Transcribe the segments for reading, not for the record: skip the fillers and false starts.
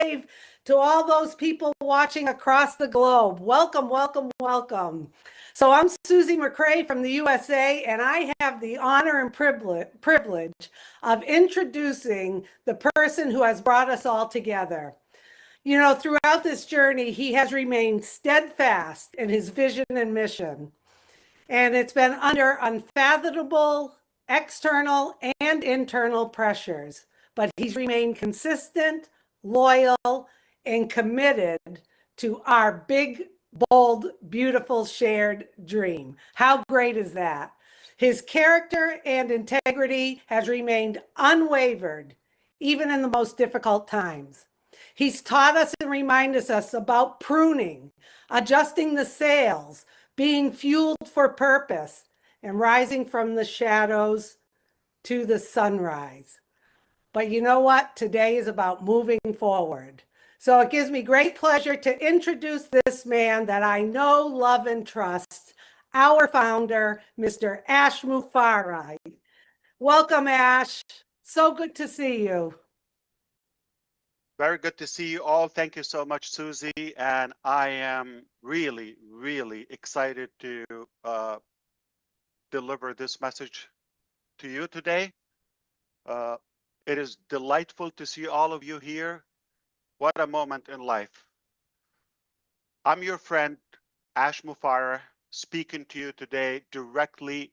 to all those people watching across the globe. Welcome, welcome, welcome. So I'm Susie McRae from the USA, and I have the honor and privilege of introducing the person who has brought us all together. You know, throughout this journey, he has remained steadfast in his vision and mission. And it's been under unfathomable external and internal pressures, but he's remained consistent, loyal, and committed to our big, bold, beautiful shared dream. How great is that? His character and integrity has remained unwavered, even in the most difficult times. He's taught us and reminded us about pruning, adjusting the sails, being fueled for purpose, and rising from the shadows to the sunrise. But you know what? Today is about moving forward. So it gives me great pleasure to introduce this man that I know, love, and trust, our founder, Mr. ASH MUfreh. Welcome, Ash. So good to see you. Very good to see you all. Thank you so much, Susie. And I am really, really excited to deliver this message to you today. It is delightful to see all of you here. What a moment in life. I'm your friend, ASH MUfreh, speaking to you today directly,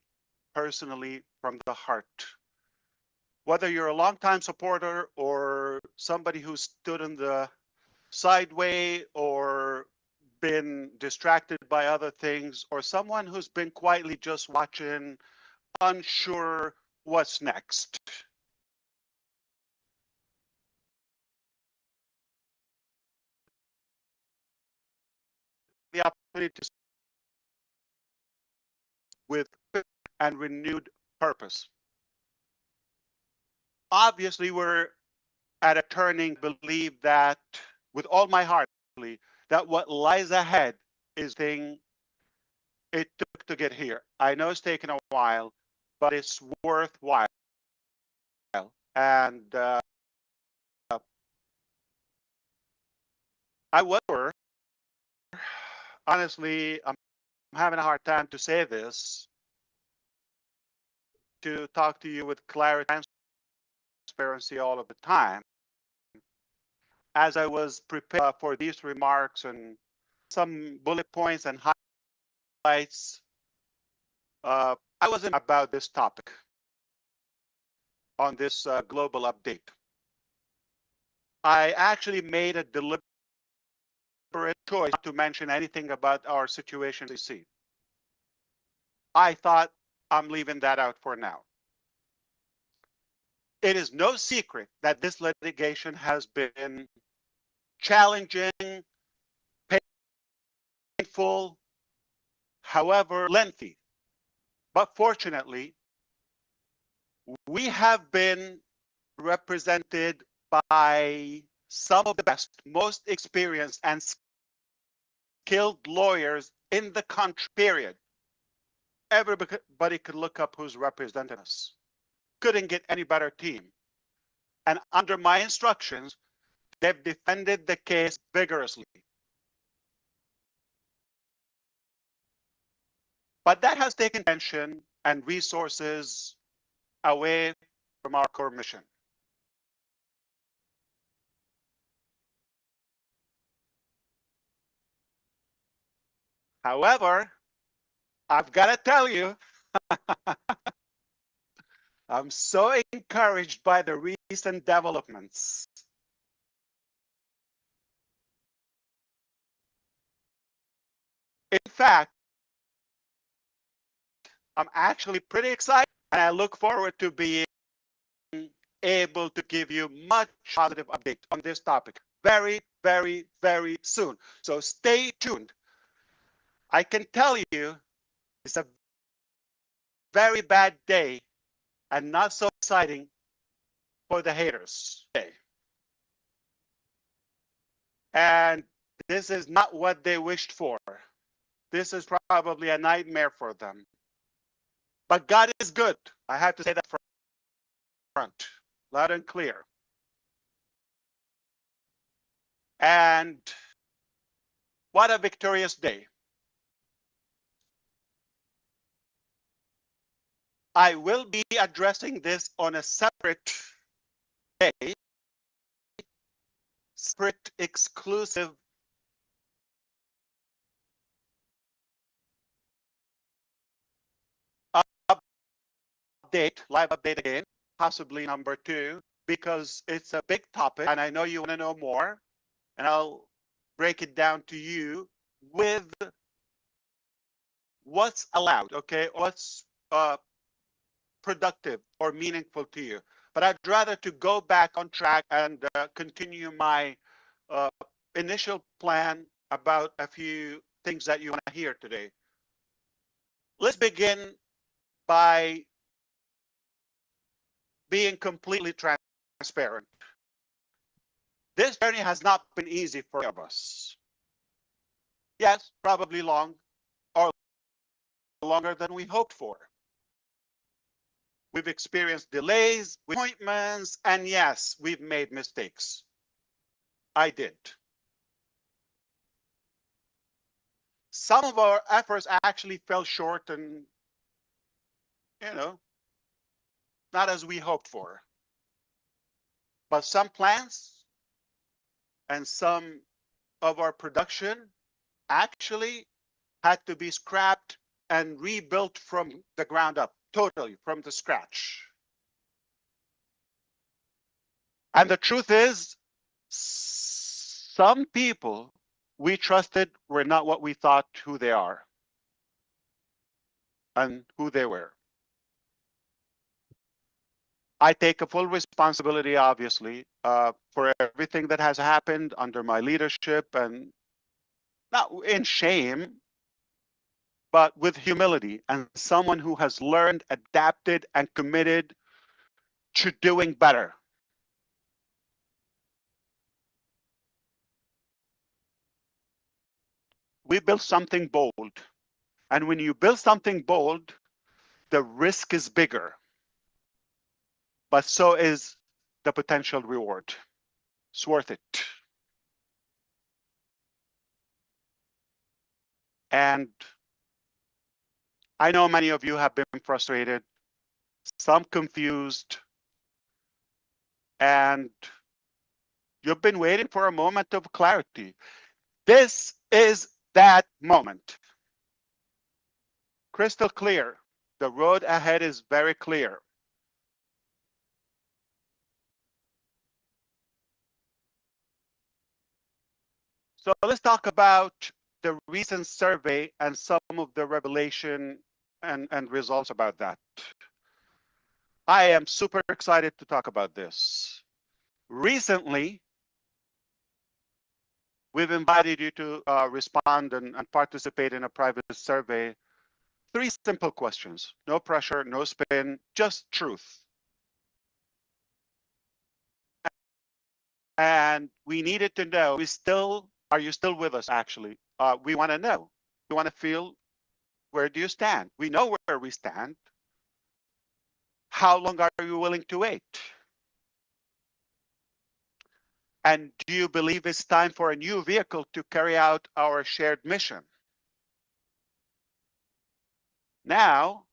personally from the heart. Whether you're a longtime supporter or somebody who stood in the sideway or been distracted by other things, or someone who's been quietly just watching, unsure what's next. The opportunity to with and renewed purpose. Obviously, we're at a turning, believe that with all my heart, that what lies ahead is the thing it took to get here. I know it's taken a while, but it's worthwhile. And I was, honestly, I'm having a hard time to say this, to talk to you with clarity and transparency all of the time. As I was prepared for these remarks and some bullet points and highlights, I wasn't about this topic on this global update. I actually made a deliberate choice not to mention anything about our situation in DC. I thought I'm leaving that out for now. It is no secret that this litigation has been challenging, painful, however lengthy. But fortunately, we have been represented by some of the best, most experienced and skilled lawyers in the country, period. Everybody could look up who's representing us. Couldn't get any better team. And under my instructions, they've defended the case vigorously. But that has taken attention and resources away from our core mission. However, I've got to tell you, I'm so encouraged by the recent developments. In fact, I'm actually pretty excited, and I look forward to being able to give you much positive update on this topic very, very, very soon. So stay tuned. I can tell you it's a very bad day and not so exciting for the haters. And this is not what they wished for. This is probably a nightmare for them. But God is good. I have to say that front, loud and clear. And what a victorious day. I will be addressing this on a separate day, separate exclusive update, live update again, possibly number 2, because it's a big topic and I know you want to know more, and I'll break it down to you with what's allowed, okay? What's productive or meaningful to you. But I'd rather to go back on track and continue my initial plan about a few things that you want to hear today. Let's begin by being completely transparent. This journey has not been easy for any of us. Yes, probably long or longer than we hoped for. We've experienced delays, appointments, and yes, we've made mistakes. I did. Some of our efforts actually fell short and, not as we hoped for. But some plans and some of our production actually had to be scrapped and rebuilt from the ground up, totally from the scratch. And the truth is, some people we trusted were not what we thought who they are and who they were. I take a full responsibility, obviously, for everything that has happened under my leadership, and not in shame, but with humility, and someone who has learned, adapted, and committed to doing better. We built something bold. And when you build something bold, the risk is bigger, but so is the potential reward. It's worth it. And I know many of you have been frustrated, some confused, and you've been waiting for a moment of clarity. This is that moment. Crystal clear. The road ahead is very clear. So let's talk about the recent survey and some of the revelation and results about that. I am super excited to talk about this. Recently, we've invited you to respond and participate in a private survey. 3 simple questions, no pressure, no spin, just truth. And we needed to know, are you still with us actually? We want to know. We want to feel, where do you stand? We know where we stand. How long are you willing to wait? And do you believe it's time for a new vehicle to carry out our shared mission? Now,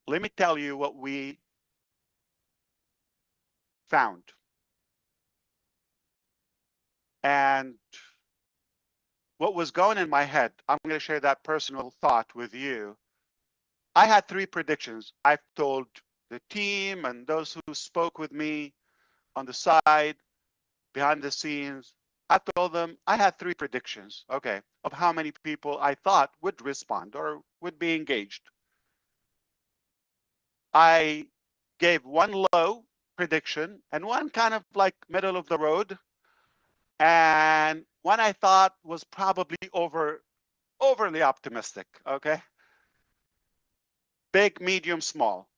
let me tell you what we found. And what was going in my head, I'm going to share that personal thought with you. I had 3 predictions. I've told the team and those who spoke with me on the side, behind the scenes, I told them I had 3 predictions, okay, of how many people I thought would respond or would be engaged. I gave one low prediction and one kind of like middle of the road, and one I thought was probably overly optimistic, okay? Big, medium, small,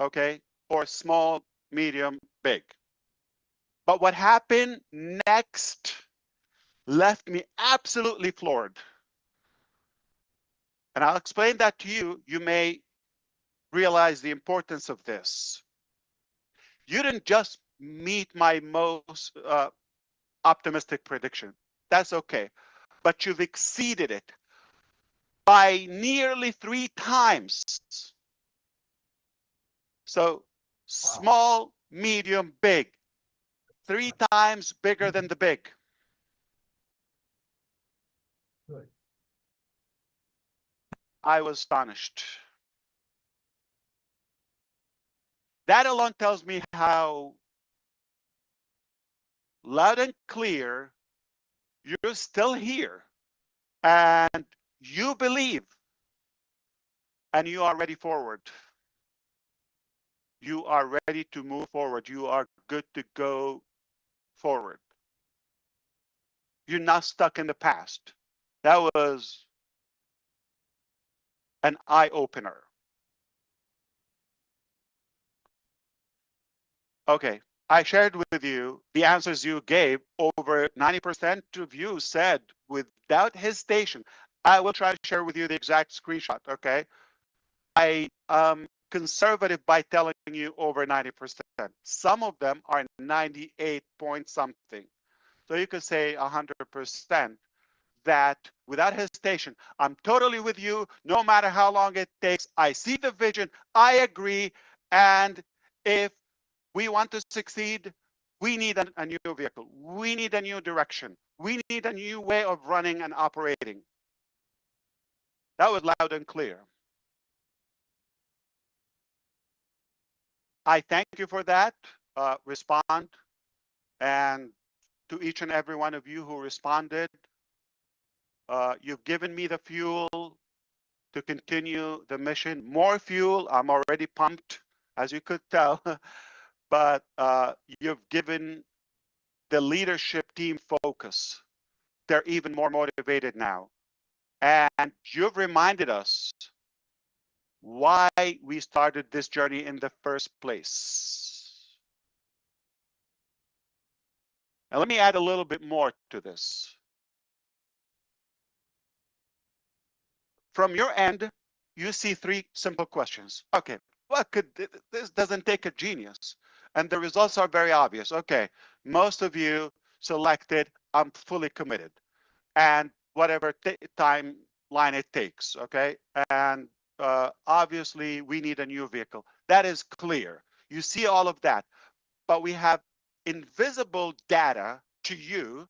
okay? Or small, medium, big. But what happened next left me absolutely floored. And I'll explain that to you. You may realize the importance of this. You didn't just meet my most optimistic prediction. That's okay. But you've exceeded it by nearly 3 times. So small, medium, big. 3 times bigger than the big. Good. I was astonished. That alone tells me how loud and clear you're still here and you believe and you are ready forward. You are ready to move forward. You are good to go forward. You're not stuck in the past. That was an eye opener. Okay, I shared with you the answers you gave. Over 90% of you said without hesitation. I will try to share with you the exact screenshot, okay? I am conservative by telling you over 90%. Some of them are 98 point something. So you could say 100% that without hesitation, I'm totally with you, no matter how long it takes. I see the vision, I agree, and if we want to succeed, we need a new vehicle. We need a new direction. We need a new way of running and operating. That was loud and clear. I thank you for that. Respond. And to each and every one of you who responded, you've given me the fuel to continue the mission. More fuel. I'm already pumped, as you could tell. But you've given the leadership team focus. They're even more motivated now. And you've reminded us why we started this journey in the first place. And let me add a little bit more to this. From your end, you see 3 simple questions. Okay, what could this doesn't take a genius? And the results are very obvious. Okay, most of you selected, I'm fully committed. And whatever timeline it takes, okay? And obviously, we need a new vehicle. That is clear. You see all of that. But we have invisible data to you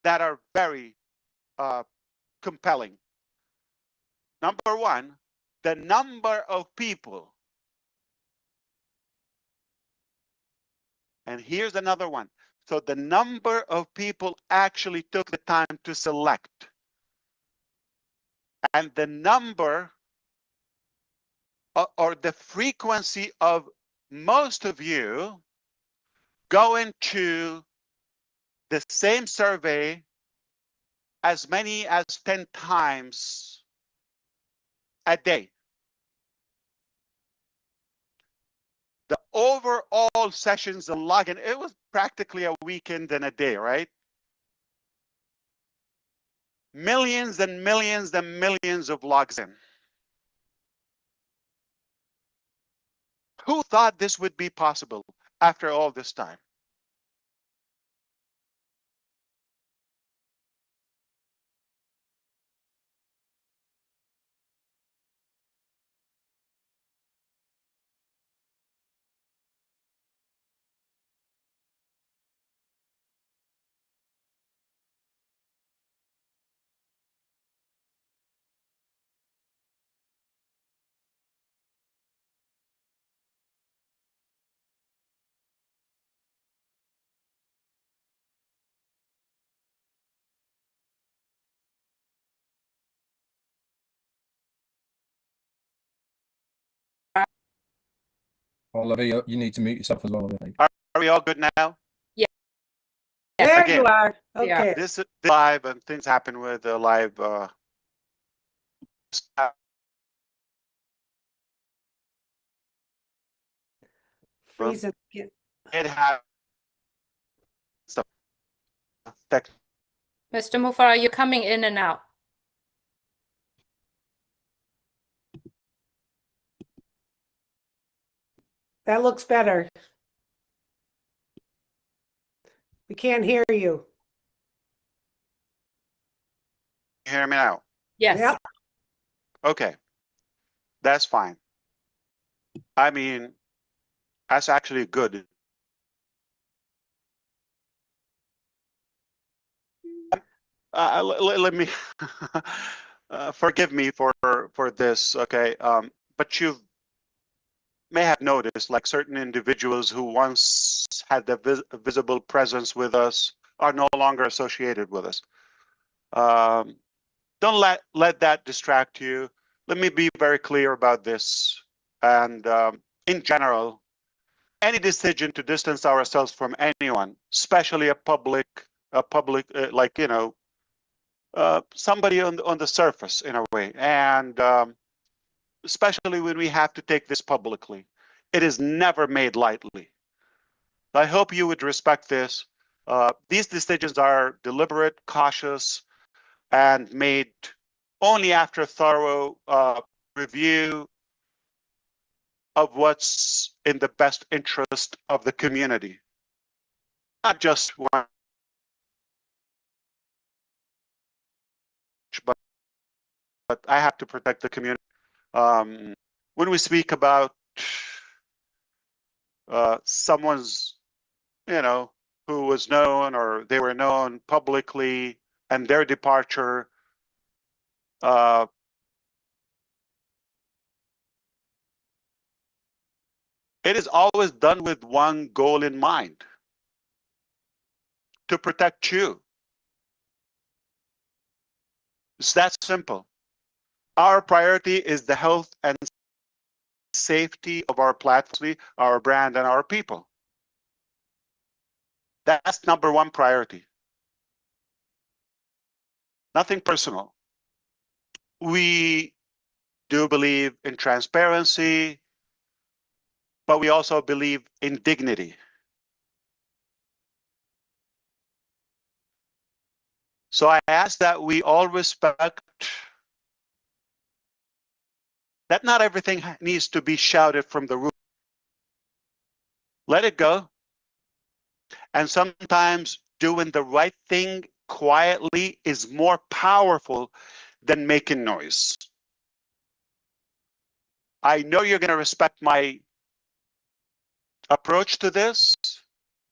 that are very compelling. Number one, the number of people. And here's another one. So the number of people actually took the time to select. And the number or the frequency of most of you going to the same survey as many as 10 times a day. The overall sessions and login, it was practically a weekend and a day, right? Millions and millions and millions of logs in. Who thought this would be possible after all this time? Olivia, you need to mute yourself as well, I think. Are we all good now? Yeah. There Again, you are. Yeah. Okay. This is live and things happen with the live Freeze it. it have some tech. Mr. Mufareh, you're coming in and out. That looks better. We can't hear you. You hear me now? Yes. Yep. Okay, that's fine. I mean, that's actually good. Let me forgive me for this, okay? But you may have noticed, like certain individuals who once had the visible presence with us are no longer associated with us. Don't let that distract you. Let me be very clear about this. And in general, any decision to distance ourselves from anyone, especially a public, like somebody on the surface in a way, and especially when we have to take this publicly, it is never made lightly. I hope you would respect this. These decisions are deliberate, cautious, and made only after thorough review of what's in the best interest of the community, not just one, but I have to protect the community. When we speak about someone's, who was known or they were known publicly and their departure, it is always done with one goal in mind: to protect you. It's that simple. Our priority is the health and safety of our platform, our brand, and our people. That's number one priority. Nothing personal. We do believe in transparency, but we also believe in dignity. So I ask that we all respect that not everything needs to be shouted from the roof. Let it go. And sometimes doing the right thing quietly is more powerful than making noise. I know you're going to respect my approach to this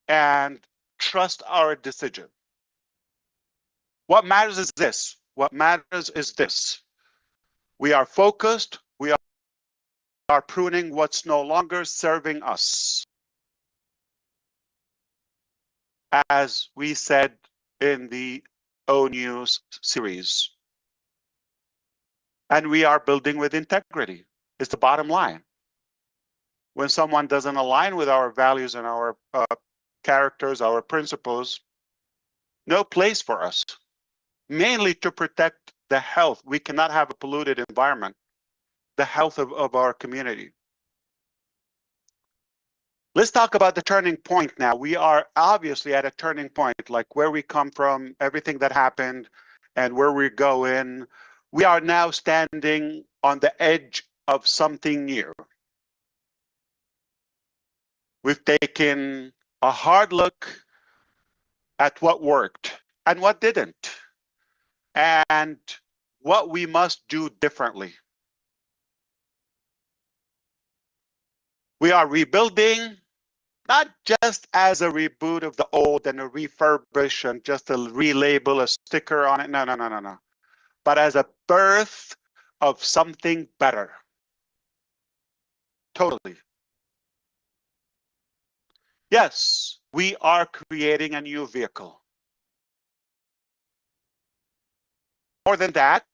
and trust our decision. What matters is this. What matters is this. We are focused. We are pruning what's no longer serving us. As we said in the O News series. And we are building with integrity. It's the bottom line. When someone doesn't align with our values and our characters, our principles, no place for us. Mainly to protect the health. We cannot have a polluted environment. The health of our community. Let's talk about the turning point now. We are obviously at a turning point, like where we come from, everything that happened, and where we're going. We are now standing on the edge of something new. We've taken a hard look at what worked and what didn't, and what we must do differently. We are rebuilding, not just as a reboot of the old and a refurbish and just a relabel, a sticker on it. No. But as a birth of something better. Totally. Yes, we are creating a new vehicle. More than that,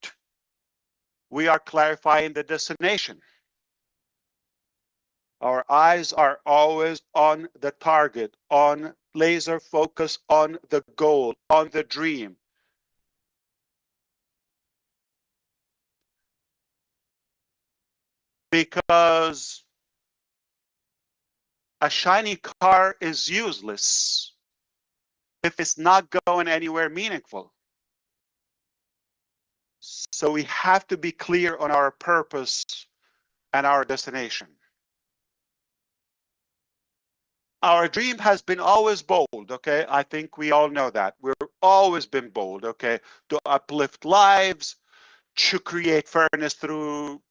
we are clarifying the destination. Our eyes are always on the target, on laser focus, on the goal, on the dream. Because a shiny car is useless if it's not going anywhere meaningful. So we have to be clear on our purpose and our destination. Our dream has been always bold, okay? I think we all know that. We've always been bold, okay? To uplift lives, to create fairness through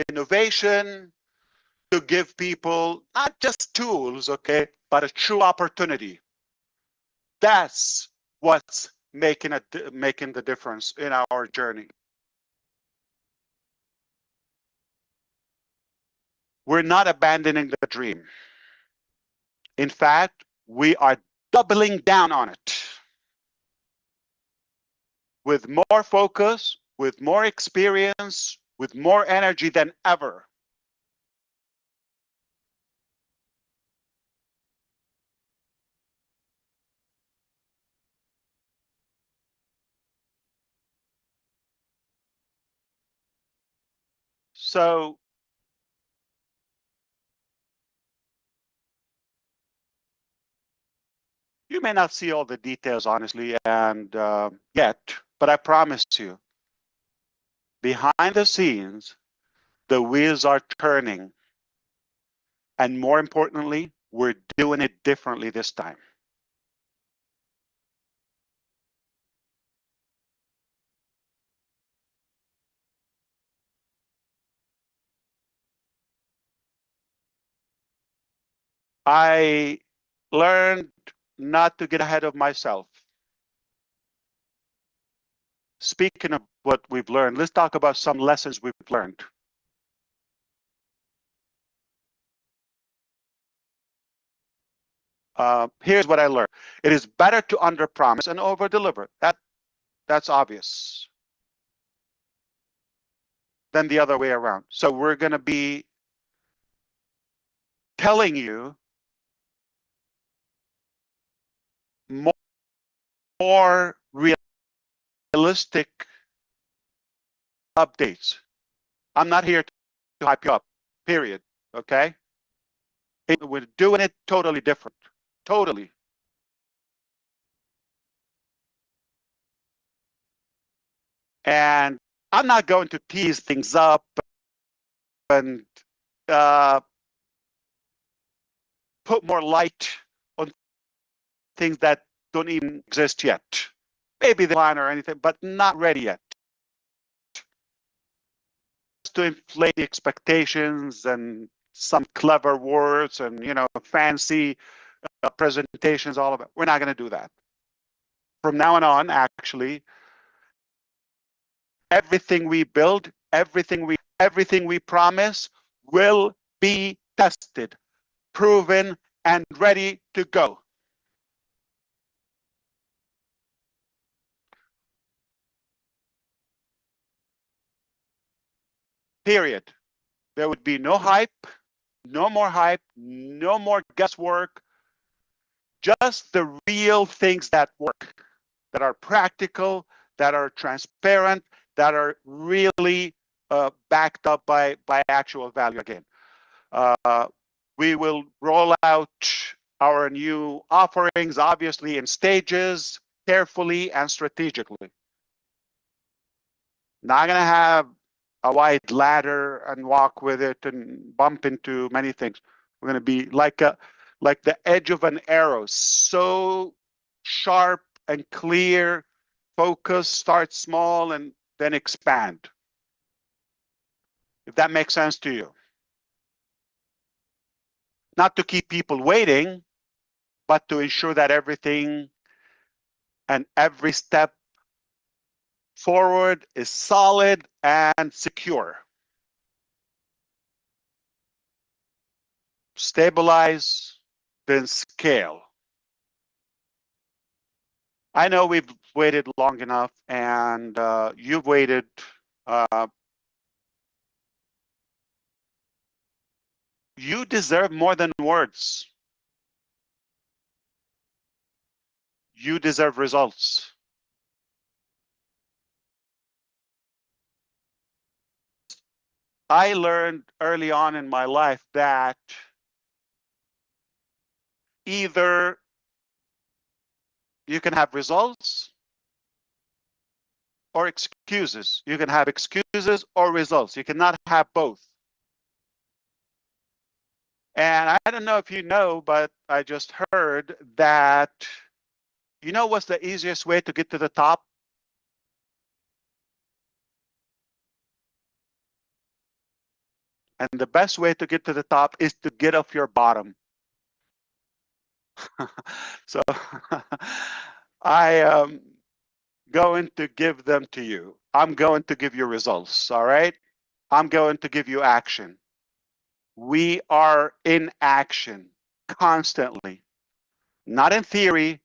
innovation, to give people not just tools, okay, but a true opportunity. That's what's making the difference in our journey. We're not abandoning the dream. In fact, we are doubling down on it with more focus, with more experience, with more energy than ever. So you may not see all the details, honestly, and yet, but I promise you, behind the scenes, the wheels are turning. And more importantly, we're doing it differently this time. I learned not to get ahead of myself. Speaking of what we've learned, let's talk about some lessons we've learned. Here's what I learned. It is better to underpromise and overdeliver. That's obvious. Than the other way around. So we're going to be telling you more realistic updates. I'm not here to hype you up, period. Okay? We're doing it totally different. Totally. And I'm not going to tease things up and put more light on things that don't even exist yet. Maybe the plan or anything, but not ready yet. Just to inflate the expectations and some clever words and fancy presentations, all of it. We're not going to do that. From now on, actually, everything we build, everything we promise will be tested, proven, and ready to go. Period. There would be no hype, no more guesswork, just the real things that work, that are practical, that are transparent, that are really backed up by actual value again. We will roll out our new offerings, obviously in stages, carefully and strategically. Not going to have a wide ladder and walk with it and bump into many things. We're going to be like the edge of an arrow, so sharp and clear. Focus, start small, and then expand. If that makes sense to you. Not to keep people waiting, but to ensure that everything and every step forward is solid and secure. Stabilize, then scale. I know we've waited long enough, and you've waited. You deserve more than words. You deserve results. I learned early on in my life that either you can have results or excuses. You can have excuses or results. You cannot have both. And I don't know if you know, but I just heard that, you know what's the easiest way to get to the top? And the best way to get to the top is to get off your bottom. So I am going to give them to you. I'm going to give you results, all right? I'm going to give you action. We are in action constantly, not in theory,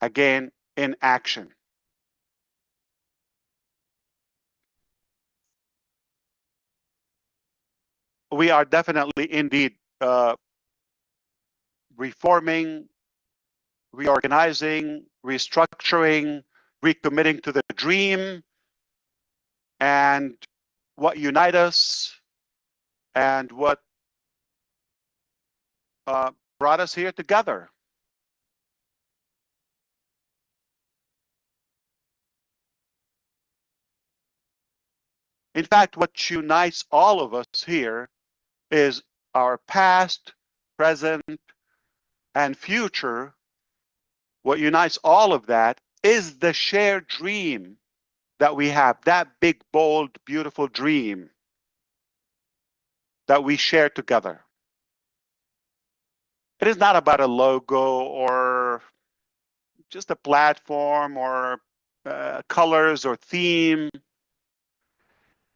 again, in action. We are definitely indeed reforming, reorganizing, restructuring, recommitting to the dream and what unites us and what brought us here together. In fact, what unites all of us here is our past, present, and future. What unites all of that is the shared dream that we have, that big, bold, beautiful dream that we share together. It is not about a logo or just a platform or colors or theme.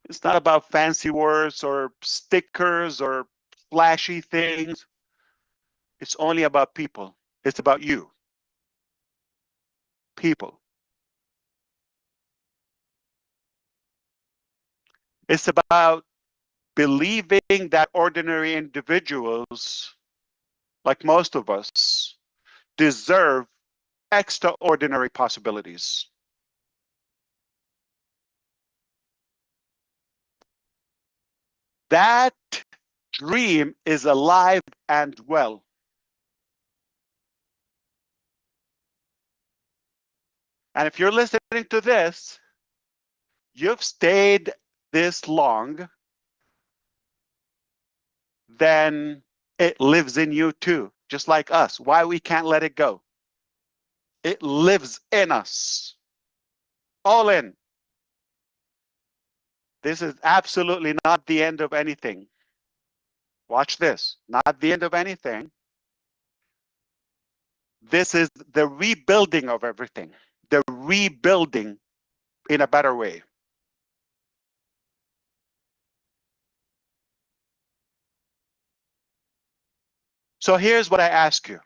It's not about fancy words or stickers or flashy things. It's only about people. It's about you. People. It's about believing that ordinary individuals, like most of us, deserve extraordinary possibilities. That dream is alive and well. And if you're listening to this, you've stayed this long, then it lives in you too, just like us. Why we can't let it go? It lives in us. All in. This is absolutely not the end of anything. Watch this. Not the end of anything. This is the rebuilding of everything. The rebuilding in a better way. So here's what I ask you.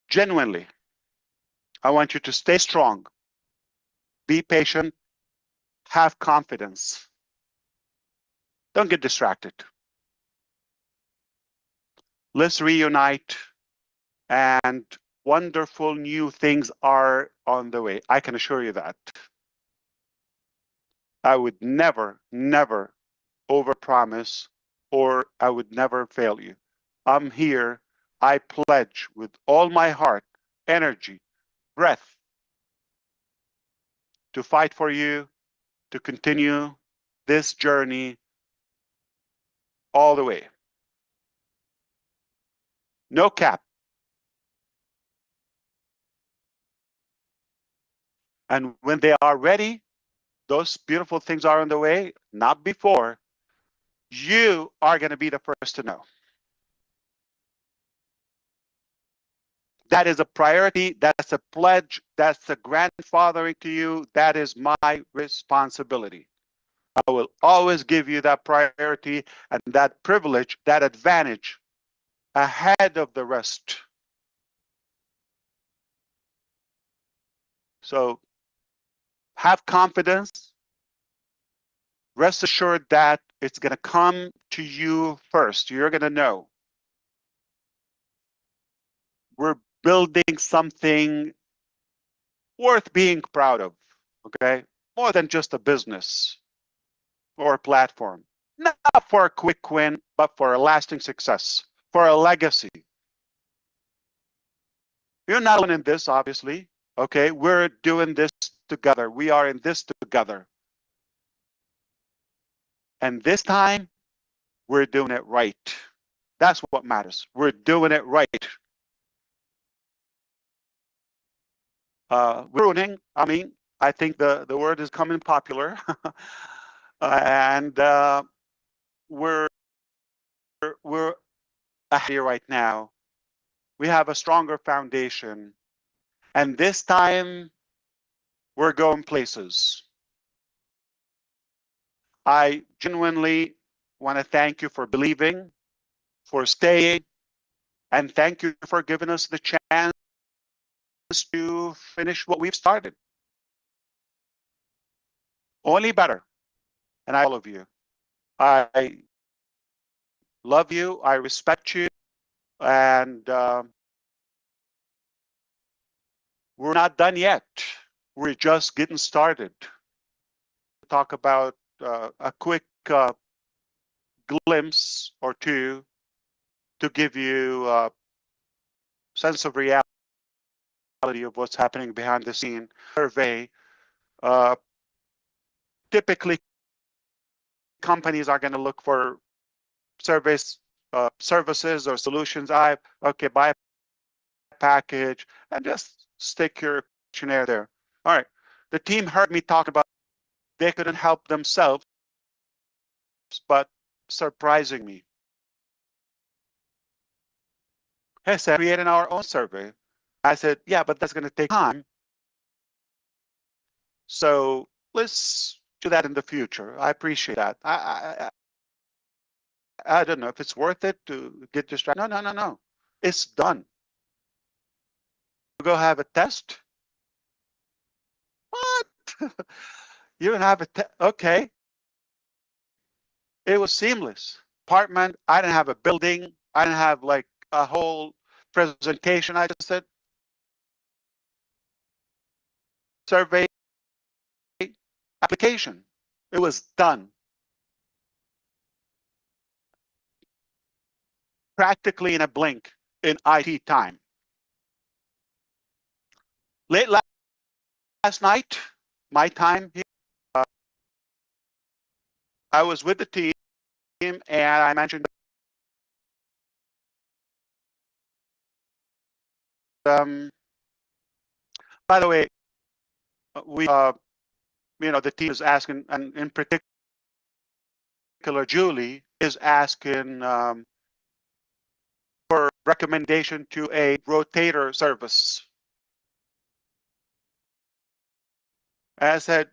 Genuinely, I want you to stay strong, be patient, have confidence. Don't get distracted. Let's reunite, and wonderful new things are on the way. I can assure you that. I would never, never overpromise, or I would never fail you. I'm here. I pledge with all my heart, energy, breath to fight for you, to continue this journey all the way. No cap. And when they are ready, those beautiful things are on the way, not before. You are going to be the first to know. That is a priority. That's a pledge. That's a grandfathering to you. That is my responsibility. I will always give you that priority and that privilege, that advantage ahead of the rest. So have confidence. Rest assured that it's going to come to you first. You're going to know. We're building something worth being proud of, okay? More than just a business or a platform. Not for a quick win, but for a lasting success, for a legacy. You're not alone in this, obviously, okay? We're doing this together. We are in this together. And this time, we're doing it right. That's what matters. We're doing it right. Ruining, I think the word is coming popular. And we're here right now. We have a stronger foundation. And this time, we're going places. I genuinely want to thank you for believing, for staying, and thank you for giving us the chance to finish what we've started. Only better. And all of you. I love you. I respect you. And we're not done yet. We're just getting started. Talk about a quick glimpse or two to give you a sense of reality of what's happening behind the scene. Survey. Typically, companies are going to look for services or solutions. Buy a package and just stick your questionnaire there. All right. The team heard me talk about they couldn't help themselves, but surprising me. Hey, said creating our own survey. I said, yeah, but that's going to take time. So let's do that in the future. I appreciate that. I don't know if it's worth it to get distracted. No. It's done. Go have a test. What? You don't have a test? Okay. It was seamless. Apartment. I didn't have a building. I didn't have like a whole presentation. I just said survey application. It was done. Practically in a blink in IT time. Late last night, my time here, I was with the team and I mentioned by the way, we the team is asking, and in particular Julie is asking for recommendation to a rotator service. And I said,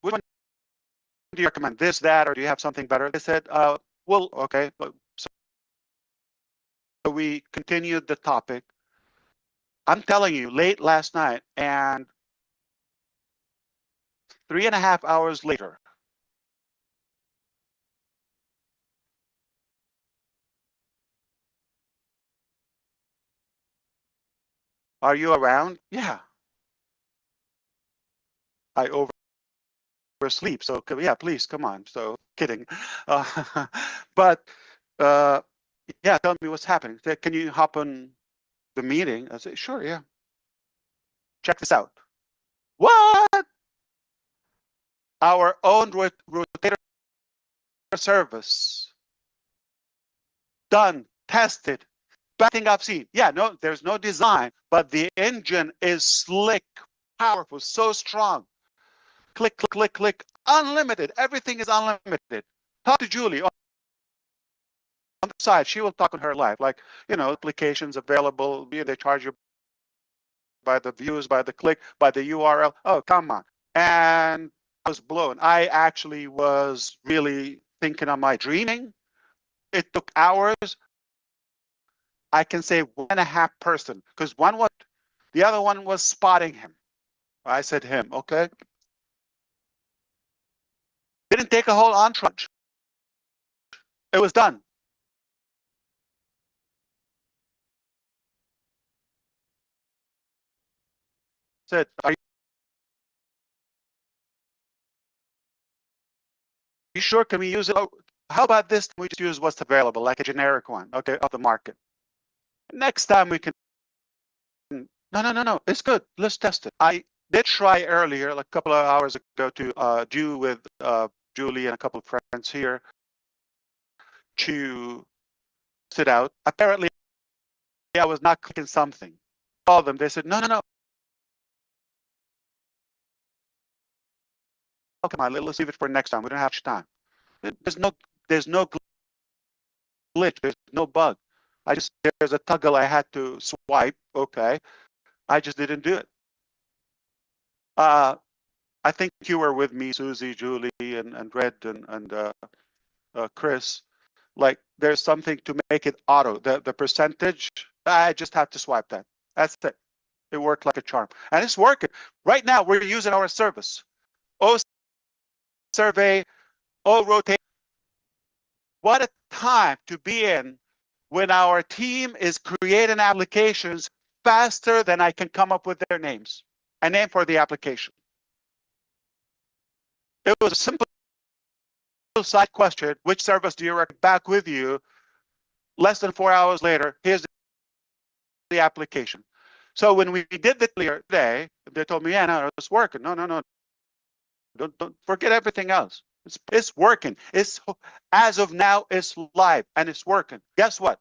which one do you recommend, this, that, or do you have something better? They said, well, okay. So we continued the topic. I'm telling you, late last night, and 3.5 hours later, are you around? Yeah. I oversleep, so yeah, please come on. So kidding, but yeah, tell me what's happening. Can you hop on the meeting? I said, sure, yeah. Check this out. What? Our own rotator service. Done, tested, best thing I've seen. Yeah, no, there's no design, but the engine is slick, powerful, so strong. Click, click, click, click, unlimited. Everything is unlimited. Talk to Julie on the side. She will talk on her live. Like, applications available. They charge you by the views, by the click, by the URL. Oh, come on. And I was blown. I actually was really thinking, am I dreaming? It took hours. I can say 1.5 person, because the other one was spotting him. I said him, okay. Didn't take a whole entourage. It was done. Said, are you sure? Can we use it? How about this? We just use what's available, like a generic one, okay, of the market. Next time we can. No. It's good. Let's test it. I did try earlier, like a couple of hours ago, to do with Julie and a couple of friends here. to test it out. Apparently, I was not clicking something. I called them. They said, no, no, no. Oh, come on, let's leave it for next time. We don't have much time. There's no glitch. There's no bug. There's a toggle I had to swipe. Okay, I just didn't do it. I think you were with me, Susie, Julie, and Red, and Chris. Like, there's something to make it auto. The percentage, I just had to swipe that. That's it. It worked like a charm, and it's working right now. We're using our service. Oh, survey. Oh, rotate. What a time to be in when our team is creating applications faster than I can come up with their names. A name for the application. It was a simple side question. Which service do you recommend? Back with you. Less than 4 hours later, here's the application. So when we did the clear today, they told me, yeah, no, it's working. No, no, no. Don't forget everything else. It's working. It's, as of now, it's live and it's working. Guess what?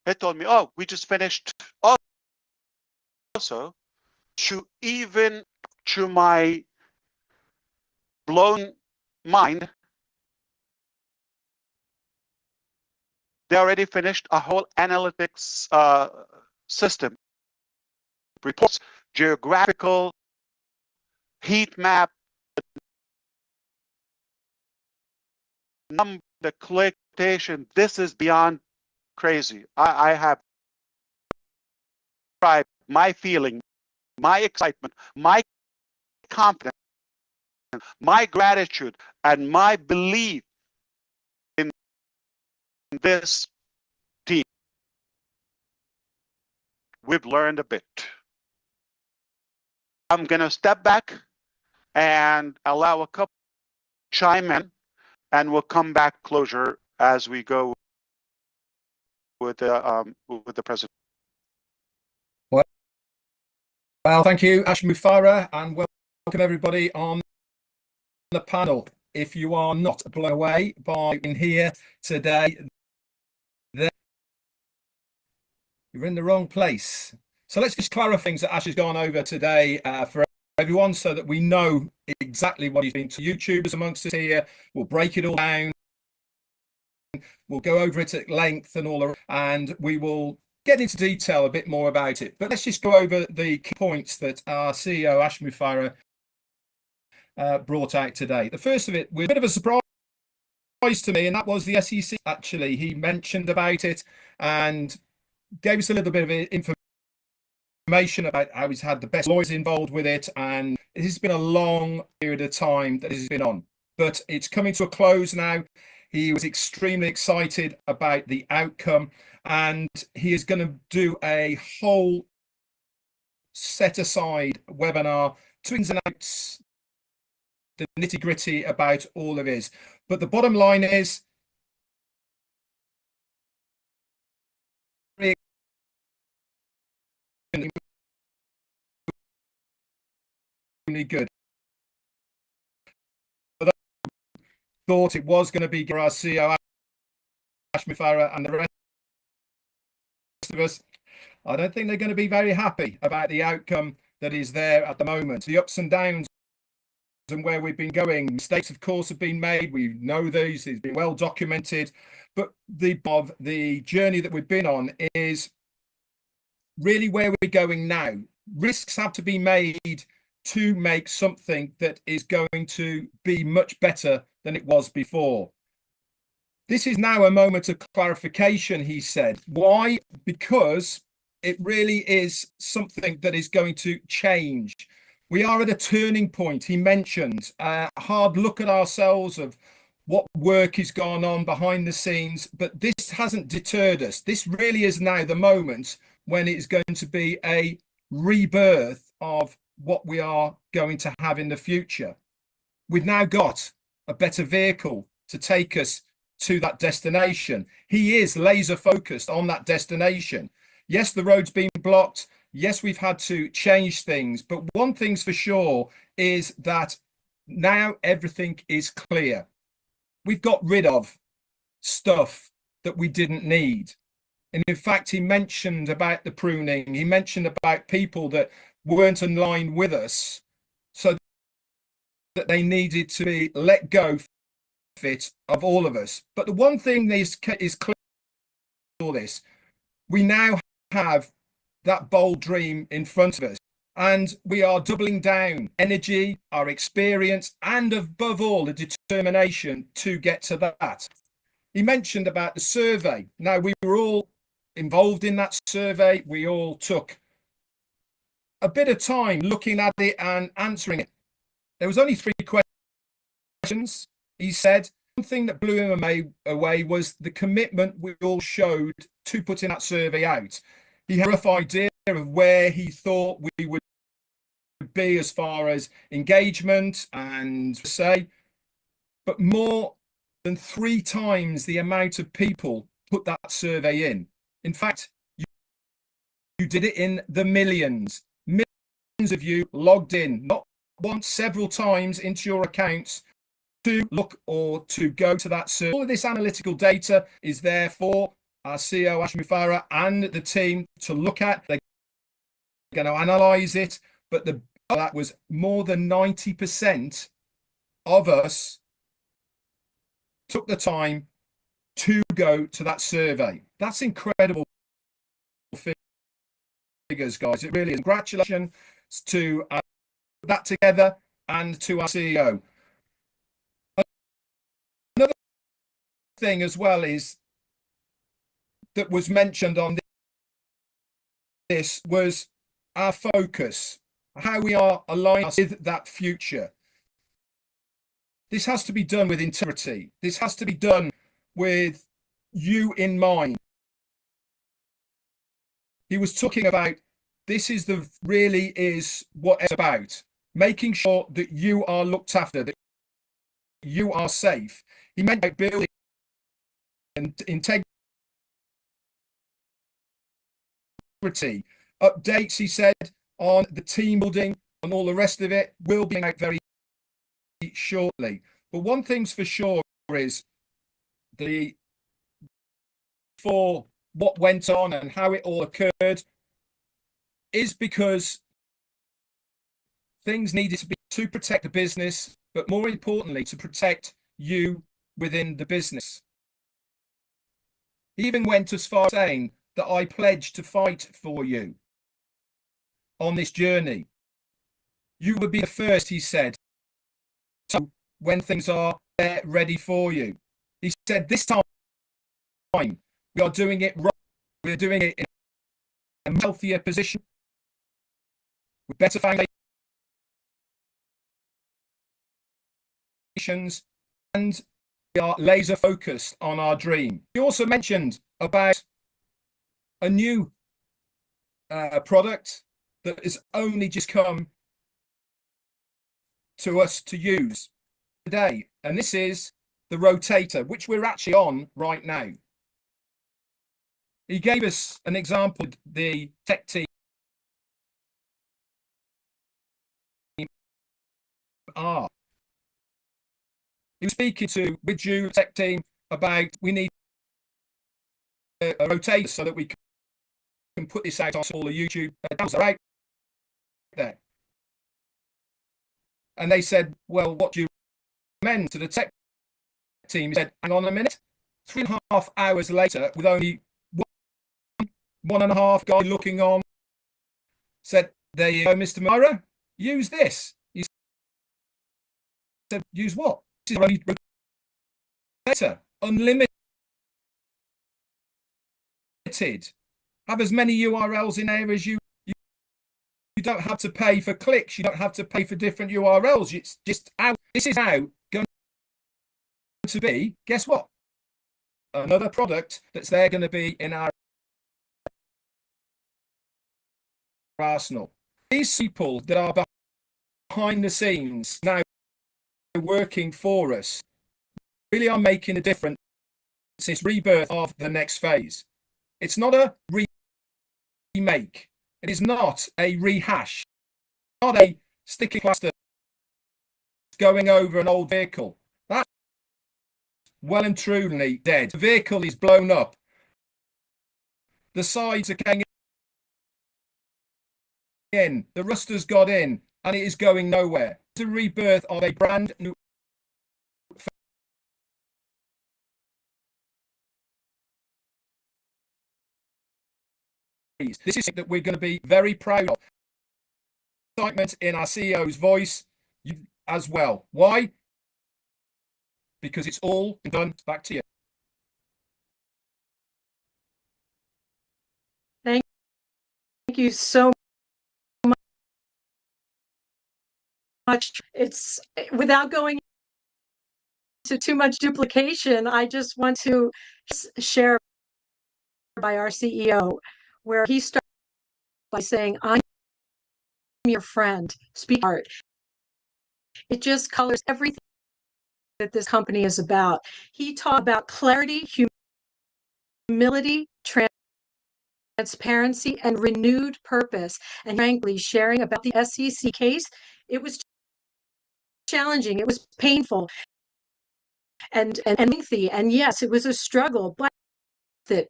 They told me, oh, we just finished. Also, to my blown mind, they already finished a whole analytics system. Reports, geographical, heat map, number, the click, station. This is beyond crazy. I have tried my feeling, my excitement, my confidence, my gratitude, and my belief in this team. We've learned a bit. I'm going to step back and allow a couple chime in, and we'll come back closer as we go with the president. Well, thank you, ASH MUfreh, and welcome everybody on the panel. If you are not blown away by in here today, then you're in the wrong place. So let's just clarify things that Ash has gone over today for everyone, so that we know exactly what he's been to. YouTubers amongst us here, we'll break it all down. We'll go over it at length and we will get into detail a bit more about it. But let's just go over the key points that our CEO, ASH MUfreh, brought out today. The first of it was a bit of a surprise to me, and that was the SEC. Actually, he mentioned about it and gave us a little bit of information about how he's had the best lawyers involved with it, and it has been a long period of time that this has been on, but it's coming to a close now. He was extremely excited about the outcome, and he is going to do a whole set aside webinar to ins and outs, the nitty gritty about all of his. But the bottom line is, really good. Thought it was going to be our CEO, ASH MUfreh, and the rest of us. I don't think they're going to be very happy about the outcome that is there at the moment. The ups and downs and where we've been going. Mistakes, of course, have been made. We know these. It's been well documented. But the journey that we've been on is really where we're going now. Risks have to be made to make something that is going to be much better than it was before. This is now a moment of clarification, he said. Why? Because it really is something that is going to change. We are at a turning point. He mentioned a hard look at ourselves of what work is going on behind the scenes, but this hasn't deterred us. This really is now the moment when it's going to be a rebirth of what we are going to have in the future. We've now got a better vehicle to take us to that destination. He is laser focused on that destination. Yes, the road's been blocked. Yes, we've had to change things. But one thing's for sure is that now everything is clear. We've got rid of stuff that we didn't need. And in fact, he mentioned about the pruning. He mentioned about people that weren't in line with us, so that they needed to be let go of all of us. But the one thing is clear for this, we now have that bold dream in front of us, and we are doubling down energy, our experience, and above all, the determination to get to that. He mentioned about the survey. Now, we were all involved in that survey. We all took a bit of time looking at it and answering it. There was only 3 questions. He said one thing that blew him away was the commitment we all showed to putting that survey out. He had a rough idea of where he thought we would be as far as engagement and say, but more than 3 times the amount of people put that survey in. In fact, you did it in the millions. Millions of you logged in, not once, several times into your accounts to look or to go to that survey. All of this analytical data is there for our CEO, ASH MUfreh, and the team to look at. They're going to analyze it, but that was more than 90% of us took the time to go to that survey. That's incredible figures, guys. It really is. Congratulations to that together and to our CEO. Another thing as well is that was mentioned on this was our focus, how we are aligned with that future. This has to be done with integrity. This has to be done with you in mind. He was talking about this is really is what it's about, making sure that you are looked after, that you are safe. He meant by building and integrity. Updates, he said, on the team building and all the rest of it will be out very shortly. But one thing's for sure is for what went on and how it all occurred is because things needed to be to protect the business, but more importantly, to protect you within the business. He even went as far as saying that I pledge to fight for you on this journey. You would be the first, he said, when things are ready for you. He said, this time we are doing it right. We're doing it in a healthier position, with better foundations, and we are laser focused on our dream. He also mentioned about a new product that has only just come to us to use today, and this is the rotator, which we're actually on right now. He gave us an example, the tech team are. He was speaking with you, tech team, about we need a rotator so that we can put this out on all the YouTube channels right there. And they said, well, what do you recommend to the tech team? He said, hang on a minute. 3.5 hours later, with only 1.5 guy looking on, said, there you go, Mr. Mufareh, use this. He said, use what? This is only better, unlimited. Have as many URLs in there as you don't have to pay for clicks. You don't have to pay for different URLs. It's just how this is now going to be. Guess what? Another product that's there going to be in our arsenal. These people that are behind the scenes now working for us really are making a difference. It's rebirth of the next phase. It's not a remake. It is not a rehash. It's not a sticky plaster going over an old vehicle. That's well and truly dead. The vehicle is blown up. The sides are going in. The rust has got in, and it is going nowhere. It's a rebirth of a brand new phase. This is that we're going to be very proud of. Excitement in our CEO's voice as well. Why? Because it's all done. Back to you. Thank you so much. It's without going into too much duplication, I just want to share by our CEO, where he started by saying, I'm your friend, speak art. It just colors everything that this company is about. He talked about clarity, humility, transparency, and renewed purpose. And frankly, sharing about the SEC case, it was challenging, it was painful and lengthy. And yes, it was a struggle, but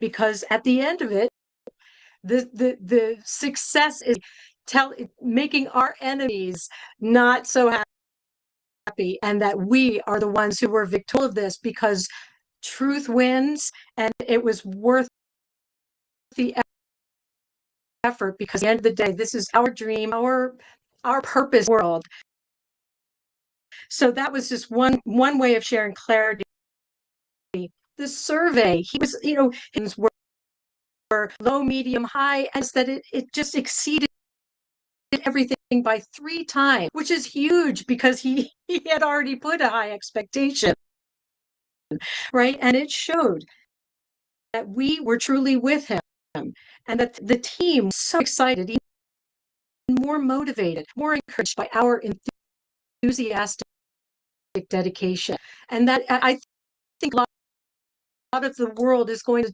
because at the end of it, the success is making our enemies not so happy, and that we are the ones who were victorious of this, because truth wins, and it was worth the effort, because at the end of the day, this is our dream, our purpose world. So that was just one way of sharing clarity. The survey, he was, his were low, medium, high, and that it just exceeded everything by 3 times, which is huge because he had already put a high expectation, right? And it showed that we were truly with him, and that the team was so excited, even more motivated, more encouraged by our enthusiastic dedication. And that I think a lot of the world is going to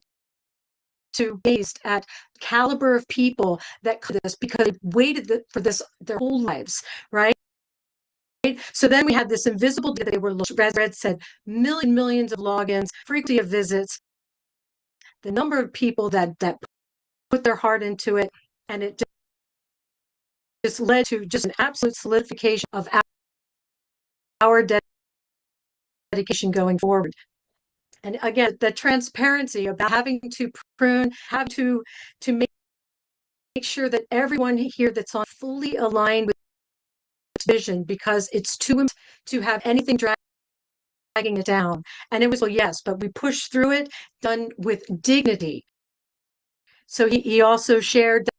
based at caliber of people that could this, because they waited for this their whole lives, right? So then we had this invisible data. They were, Red said, millions of logins, frequency of visits, the number of people that put their heart into it, and it just led to just an absolute solidification of our dedication going forward. And again, the transparency about having to prune, have to make sure that everyone here that's on fully aligned with vision, because it's too important to have anything dragging it down. And it was, well, yes, but we pushed through it, done with dignity. So he also shared that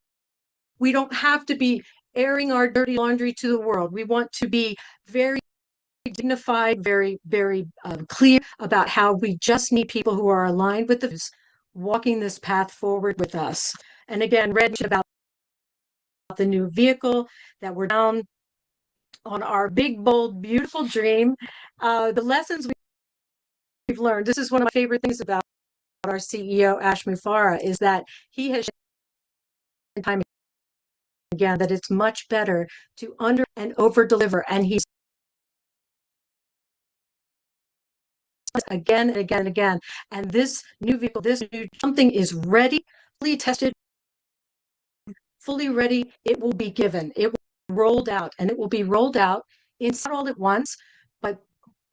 we don't have to be airing our dirty laundry to the world. We want to be very dignified, very clear about how we just need people who are aligned with us, walking this path forward with us. And again, Red about the new vehicle that we're down on our big, bold, beautiful dream. The lessons we've learned, this is one of my favorite things about our CEO, ASH MUfreh, is that he has shown time again that it's much better to under and over deliver. And he's again and again and again. And this new vehicle, something is ready, fully tested, fully ready. It will be given. It will be rolled out, and it will be rolled out not all at once, but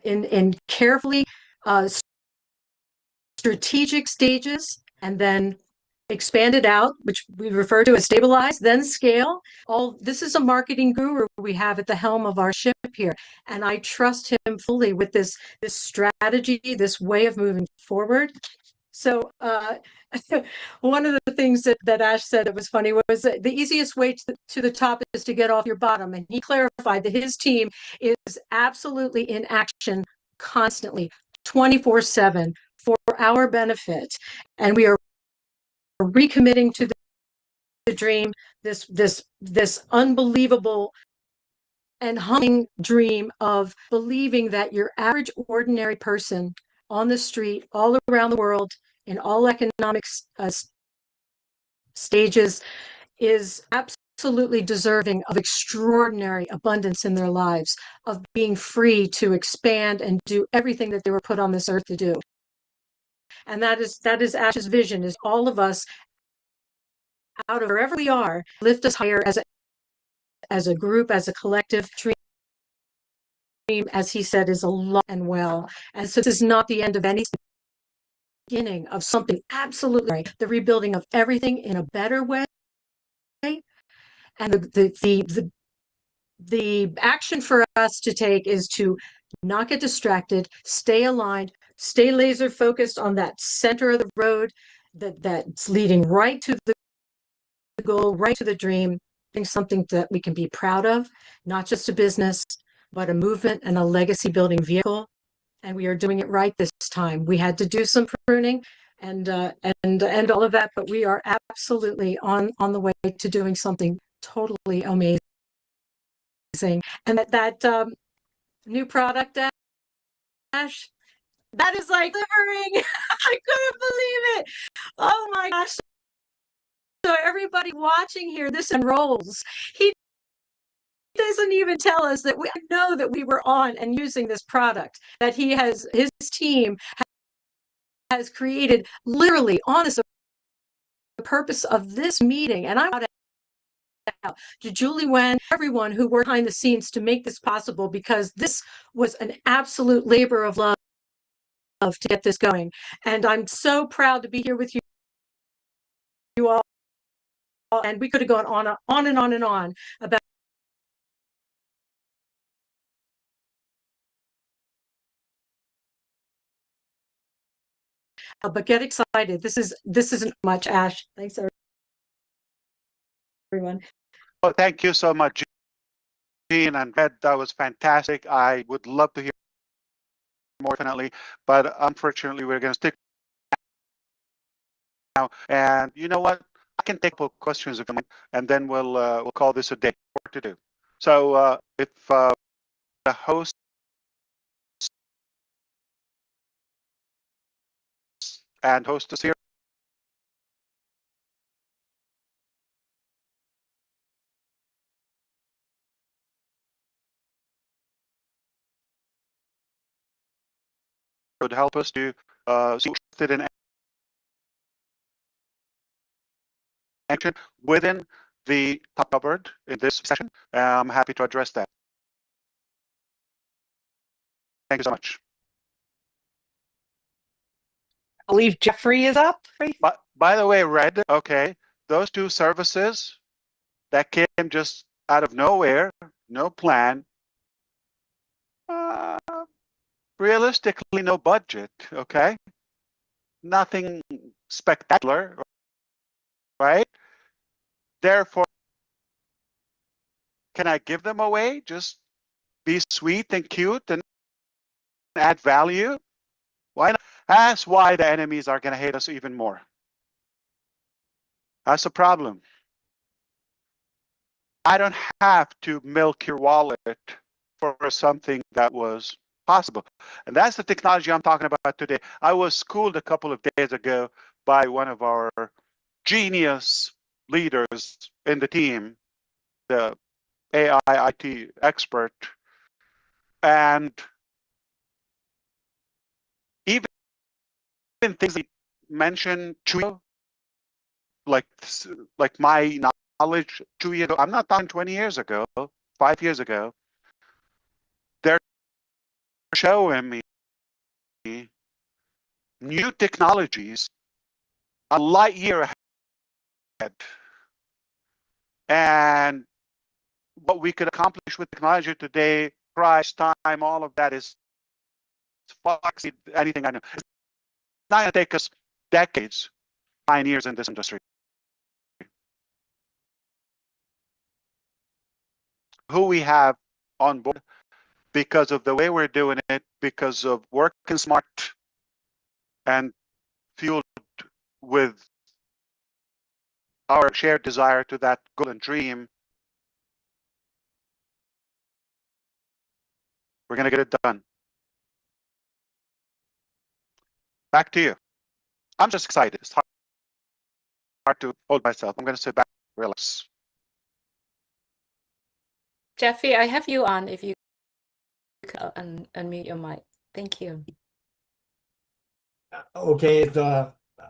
in carefully strategic stages, and then expanded out, which we refer to as stabilize, then scale. This is a marketing guru we have at the helm of our ship here, and I trust him fully with this strategy, this way of moving forward. So one of the things that Ash said that was funny was that the easiest way to the top is to get off your bottom, and he clarified that his team is absolutely in action constantly, 24/7, for our benefit, and we are recommitting to the dream, this unbelievable and humbling dream of believing that your average ordinary person on the street all around the world in all economic stages is absolutely absolutely deserving of extraordinary abundance in their lives, of being free to expand and do everything that they were put on this earth to do. And that is ASH's vision, is all of us out of wherever we are, lift us higher as a group, as a collective. Dream, as he said, is alive and well. And so this is not the end of any beginning of something absolutely right. The rebuilding of everything in a better way. And the action for us to take is to not get distracted, stay aligned, stay laser focused on that center of the road that's leading right to the goal, right to the dream, something that we can be proud of, not just a business, but a movement and a legacy building vehicle. And we are doing it right this time. We had to do some pruning and all of that, but we are absolutely on the way to doing something totally amazing. And that new product, Ash, that is like delivering. I couldn't believe it. Oh my gosh. So everybody watching here, this enrolls. He doesn't even tell us that we know that we were on and using this product, that his team has created literally on this the purpose of this meeting. And I want to Julie Wen, everyone who worked behind the scenes to make this possible, because this was an absolute labor of love to get this going. And I'm so proud to be here with you all. And we could have gone on and on and on about but get excited. This isn't much, Ash. Thanks, everyone. Oh, thank you so much, Jean and Red. That was fantastic. I would love to hear more, definitely, but unfortunately, we're going to stick now. And you know what? I can take a couple questions if you want, and then we'll call this a day. Work to do. So if the host and hostess here. Would help us to see interested in action within the top covered in this session. I'm happy to address that. Thank you so much. I believe Jeffrey is up. But by the way, Red, okay, those two services that came just out of nowhere, no plan, realistically, no budget, okay? Nothing spectacular, right? Therefore, can I give them away? Just be sweet and cute and add value? Why not? That's why the enemies are going to hate us even more. That's a problem. I don't have to milk your wallet for something that was possible. And that's the technology I'm talking about today. I was schooled a couple of days ago by one of our genius leaders in the team, the AI IT expert. And even things he mentioned like my knowledge 2 years ago, I'm not talking 20 years ago, 5 years ago, they're showing me new technologies a light year ahead. And what we could accomplish with technology today, price, time, all of that is far exceed anything I know. It's not going to take us decades, pioneers in this industry. Who we have on board because of the way we're doing it, because of working smart and fueled with our shared desire to that goal and dream, we're going to get it done. Back to you. I'm just excited. It's hard to hold myself. I'm going to sit back, relax. Jeffrey, I have you on if you could unmute your mic. Thank you. Okay,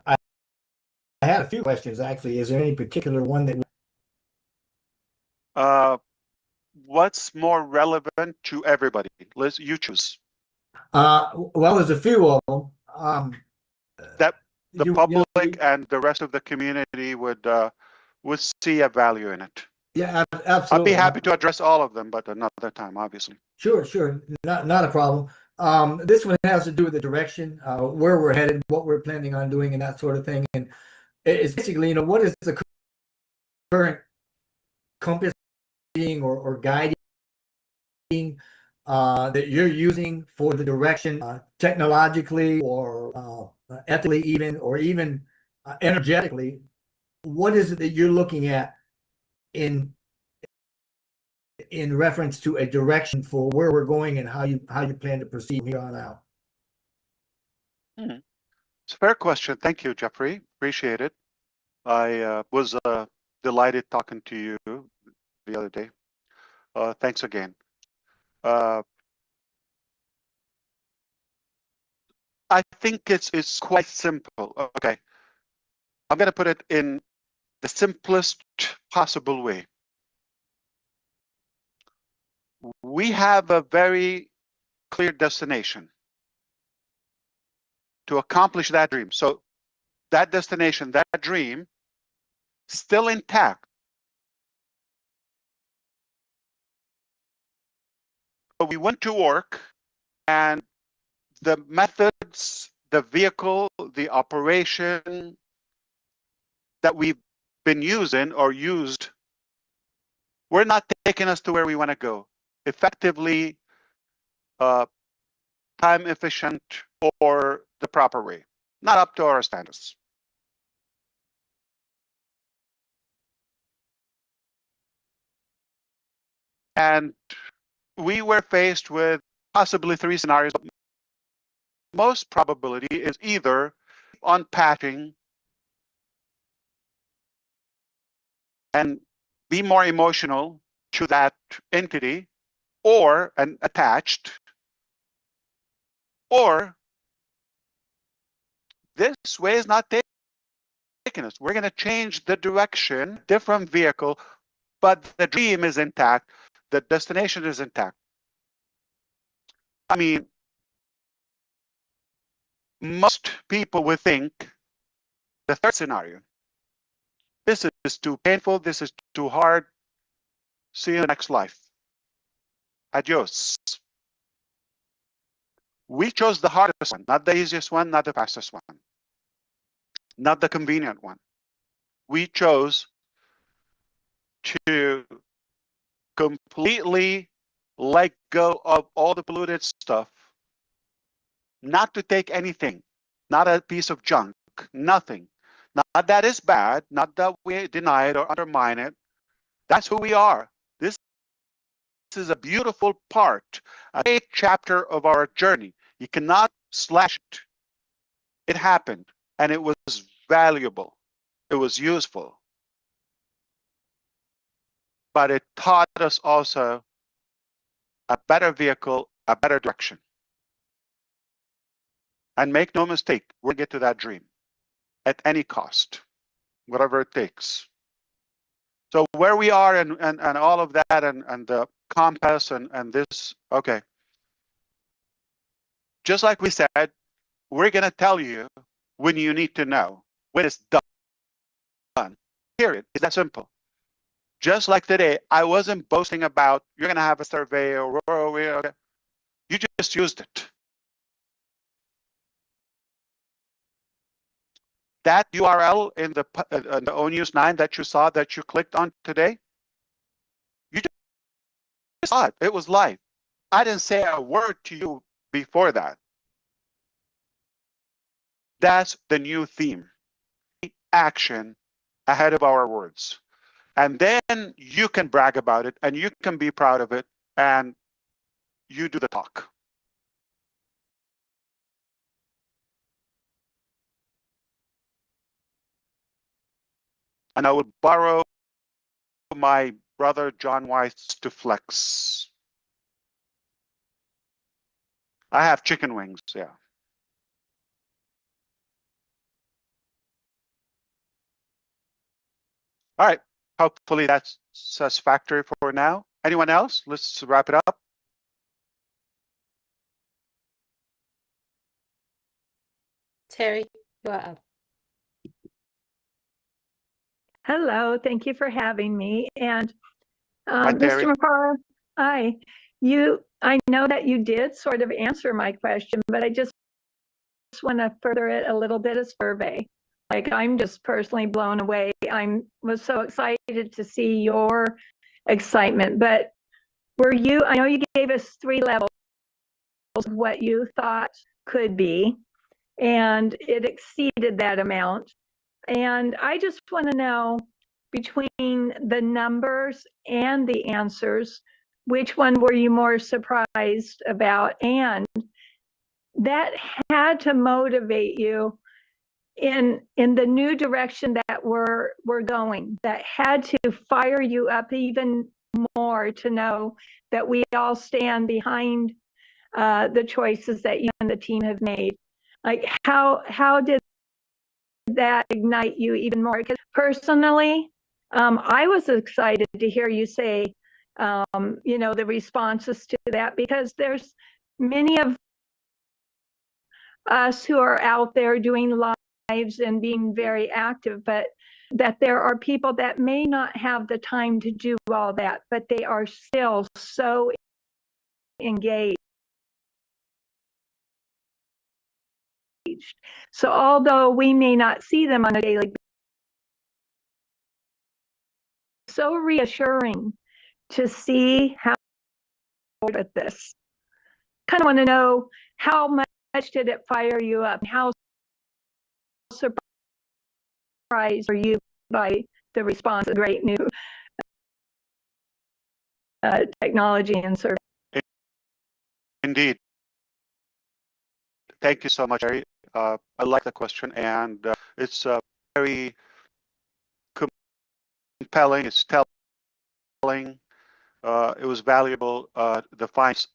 I had a few questions actually. Is there any particular one that What's more relevant to everybody? Liz, you choose. well, there's a few of them. That the you know, public and the rest of the community would see a value in it. yeah, I'd absolutely. be happy to address all of them, but another time, obviously. Sure, not a problem. This one has to do with the direction, where we're headed, what we're planning on doing, and that sort of thing. And it's basically, what is the current compass being or guiding that you're using for the direction, technologically or ethically, even energetically? What is it that you're looking at in reference to a direction for where we're going and how you plan to proceed from here on out? It's a fair question. Thank you, Jeffrey. Appreciate it. I was delighted talking to you the other day. Thanks again. I think it's quite simple. Okay, I'm going to put it in the simplest possible way. We have a very clear destination to accomplish that dream. So that destination, that dream, still intact. But we went to work, and the methods, the vehicle, the operation that we've been using or used, we're not taking us to where we want to go effectively, time efficient, or the proper way. Not up to our standards. And we were faced with possibly three scenarios. Most probability is either unpacking and be more emotional to that entity or attached, or this way is not taking us. We're going to change the direction, different vehicle, but the dream is intact. The destination is intact. I mean, most people would think the third scenario. This is too painful. This is too hard. See you in the next life. Adios. We chose the hardest one, not the easiest one, not the fastest one, not the convenient one. We chose to completely let go of all the polluted stuff, not to take anything, not a piece of junk, nothing. Not that is bad, not that we deny it or undermine it. That's who we are. This is a beautiful part, a great chapter of our journey. You cannot slash it. It happened, and it was valuable. It was useful. But it taught us also a better vehicle, a better direction. And make no mistake, we'll get to that dream at any cost, whatever it takes. So where we are and all of that and the compass and this, okay. Just like we said, we're going to tell you when you need to know, when it's done, period. It's that simple. Just like today, I wasn't boasting about you're going to have a survey or okay. You just used it. That URL in the ONews 9 that you saw, that you clicked on today, you just saw it. It was live. I didn't say a word to you before that. That's the new theme. Action ahead of our words. And then you can brag about it and you can be proud of it and you do the talk. And I will borrow my Brother John Weiss to flex. I have chicken wings, yeah. All right, hopefully that's satisfactory for now. Anyone else? Let's wrap it up. Terry, you are up. Hello, thank you for having me. And Hi, Terry. Mr. Mufareh, hi. I know that you did sort of answer my question, but I just want to further it a little bit as survey. Like, I'm just personally blown away. Was so excited to see your excitement, but I know you gave us 3 levels of what you thought could be, and it exceeded that amount. And I just want to know, between the numbers and the answers, which one were you more surprised about? And that had to motivate you in the new direction that we're going. That had to fire you up even more to know that we all stand behind the choices that you and the team have made. Like, how did that ignite you even more? Because personally, I was excited to hear you say, the responses to that, because there's many of us who are out there doing lives and being very active, but that there are people that may not have the time to do all that, but they are still so engaged. So although we may not see them on a daily basis, so reassuring to see how at this. Kind of want to know, how much did it fire you up? How surprised are you by the response of great new technology and service? Indeed. Thank you so much, Harry. I like the question, and it's very compelling. It's telling. It was valuable. The finds.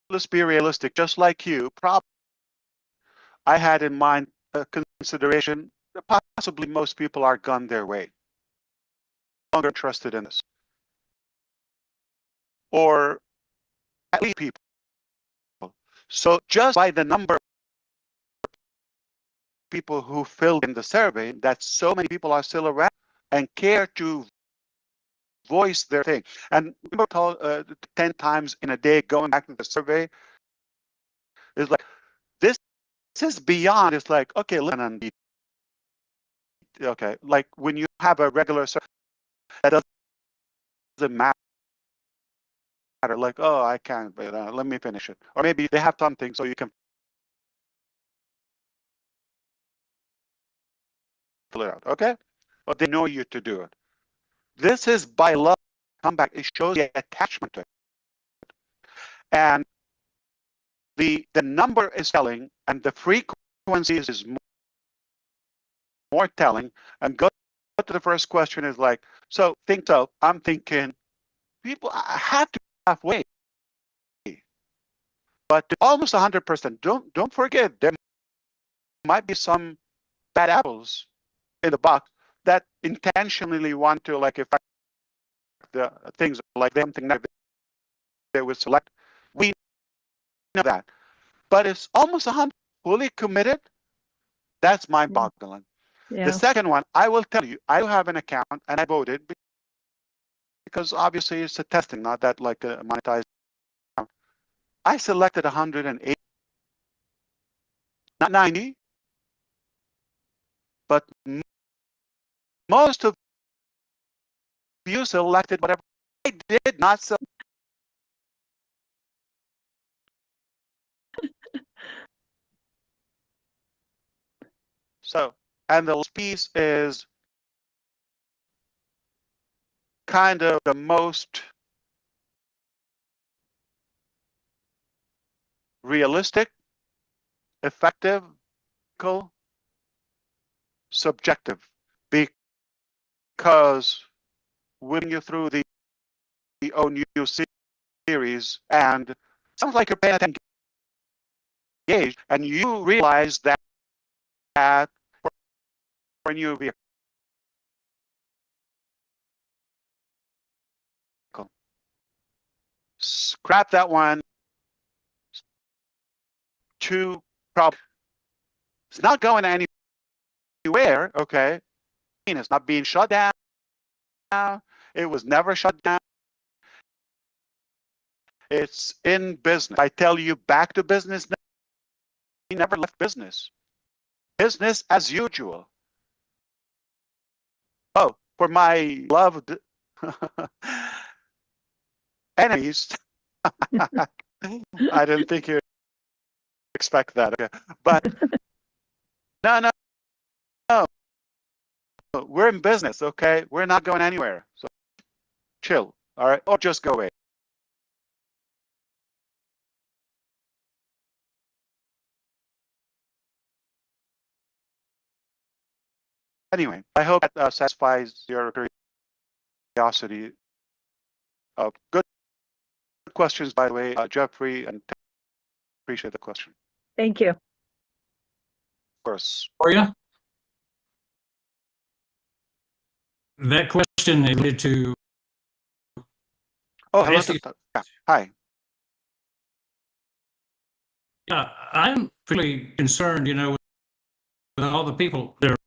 Let's be realistic. Just like you, probably I had in mind a consideration that possibly most people are gone their way, no longer interested in this, or at least people. So just by the number of people who filled in the survey, that so many people are still around and care to voice their thing. And remember, 10 times in a day going back to the survey is like, this is beyond. It's like, okay, listen, okay, like when you have a regular survey, that doesn't matter. Like, oh, I can't, but let me finish it. Or maybe they have something so you can fill it out, okay? But they know you to do it. This is by love. Come back. It shows the attachment to it. And the number is telling, and the frequency is more telling. And go to the first question is like, so think so. I'm thinking people have to be halfway. But almost 100%. Don't forget, there might be some bad apples in the box that intentionally want to, like, affect the things, like something negative they would select. We know that, but it's almost 100 fully committed. That's mind-boggling. Yeah. The second one, I will tell you, I have an account and I voted because obviously it's a testing, not that like a monetized account. I selected 108, not 90, but most of you selected whatever. I did not select. So, and the piece is kind of the most realistic, effective, subjective, because whipping you through the ONU series, and sounds like you're paying attention, engaged, and you realize that for a new vehicle, scrap that one. Two problems. It's not going anywhere. Okay, it's not being shut down. It was never shut down. It's in business. I tell you, back to business. He never left business. Business as usual. Oh, for my loved enemies, I didn't think you'd expect that. Okay. But no. We're in business, okay? We're not going anywhere. So chill, all right? Or just go away. Anyway, I hope that satisfies your curiosity. Good questions, by the way, Jeffrey, and appreciate the question. Thank you. Of course. For you. That question is related to. Oh, hello. SEC. Yeah. Hi. Yeah, I'm pretty concerned, with all the people, there are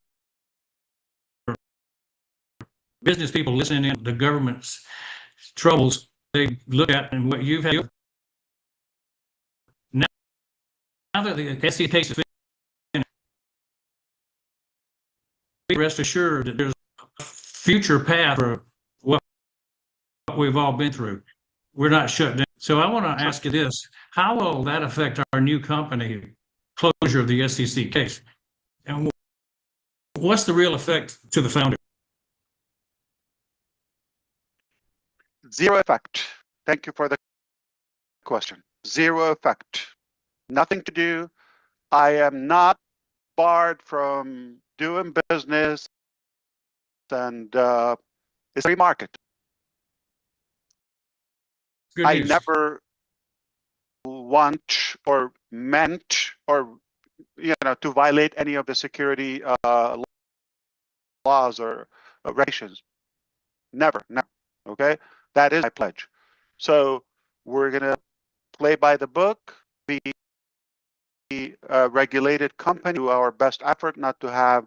business people listening in, the government's troubles they look at and what you've had. Now that the SEC takes it, rest assured that there's a future path for what we've all been through. We're not shut down. So I want to ask you this: how will that affect our new company closure of the SEC case? And what's the real effect to the founder? Zero effect. Thank you for the question. Zero effect. Nothing to do. I am not barred from doing business, and it's free market. Good I news. never want or meant or to violate any of the security laws or regulations. Never. Okay, that is my pledge. So we're gonna play by the book, be a regulated company, do our best effort not to have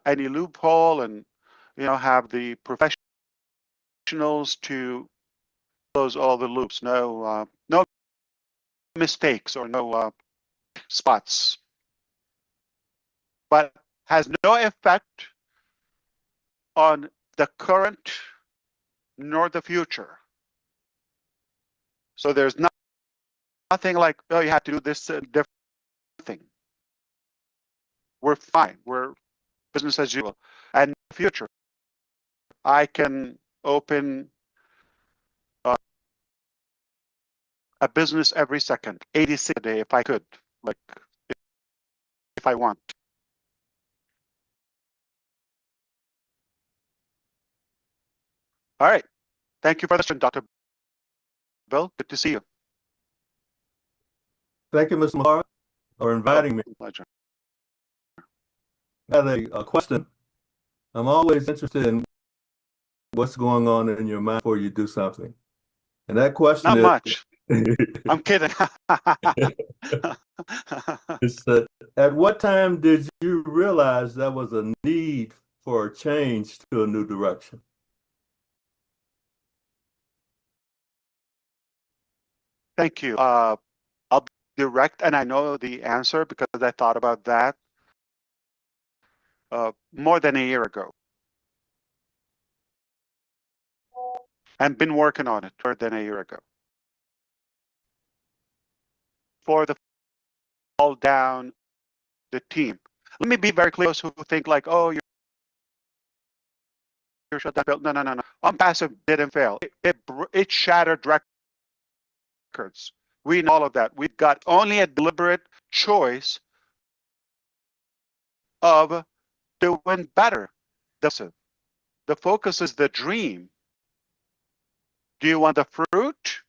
any loophole, and have the professionals to close all the loops. No mistakes or no spots, but has no effect on the current nor the future. So there's nothing like, oh, you have to do this different thing. We're fine. We're business as usual. And in the future, I can open a business every second, 86 a day if I could, like if I want. All right. Thank you for the question, Dr. Bill. Good to see you. Thank you, Mr. Mufareh, for inviting me. Pleasure. I had a question. I'm always interested in what's going on in your mind before you do something. And that question Not much. I'm kidding. is at what time did you realize there was a need for a change to a new direction? Thank you. I'll be direct, and I know the answer because I thought about that more than a year ago. And been working on it more than a year ago. For the fall down the team. Let me be very clear, those who think like, oh, you're shut down. No. Onpassive didn't fail. It shattered records. We know all of that. We've got only a deliberate choice of doing better. The The focus is the dream. Do you want the fruit,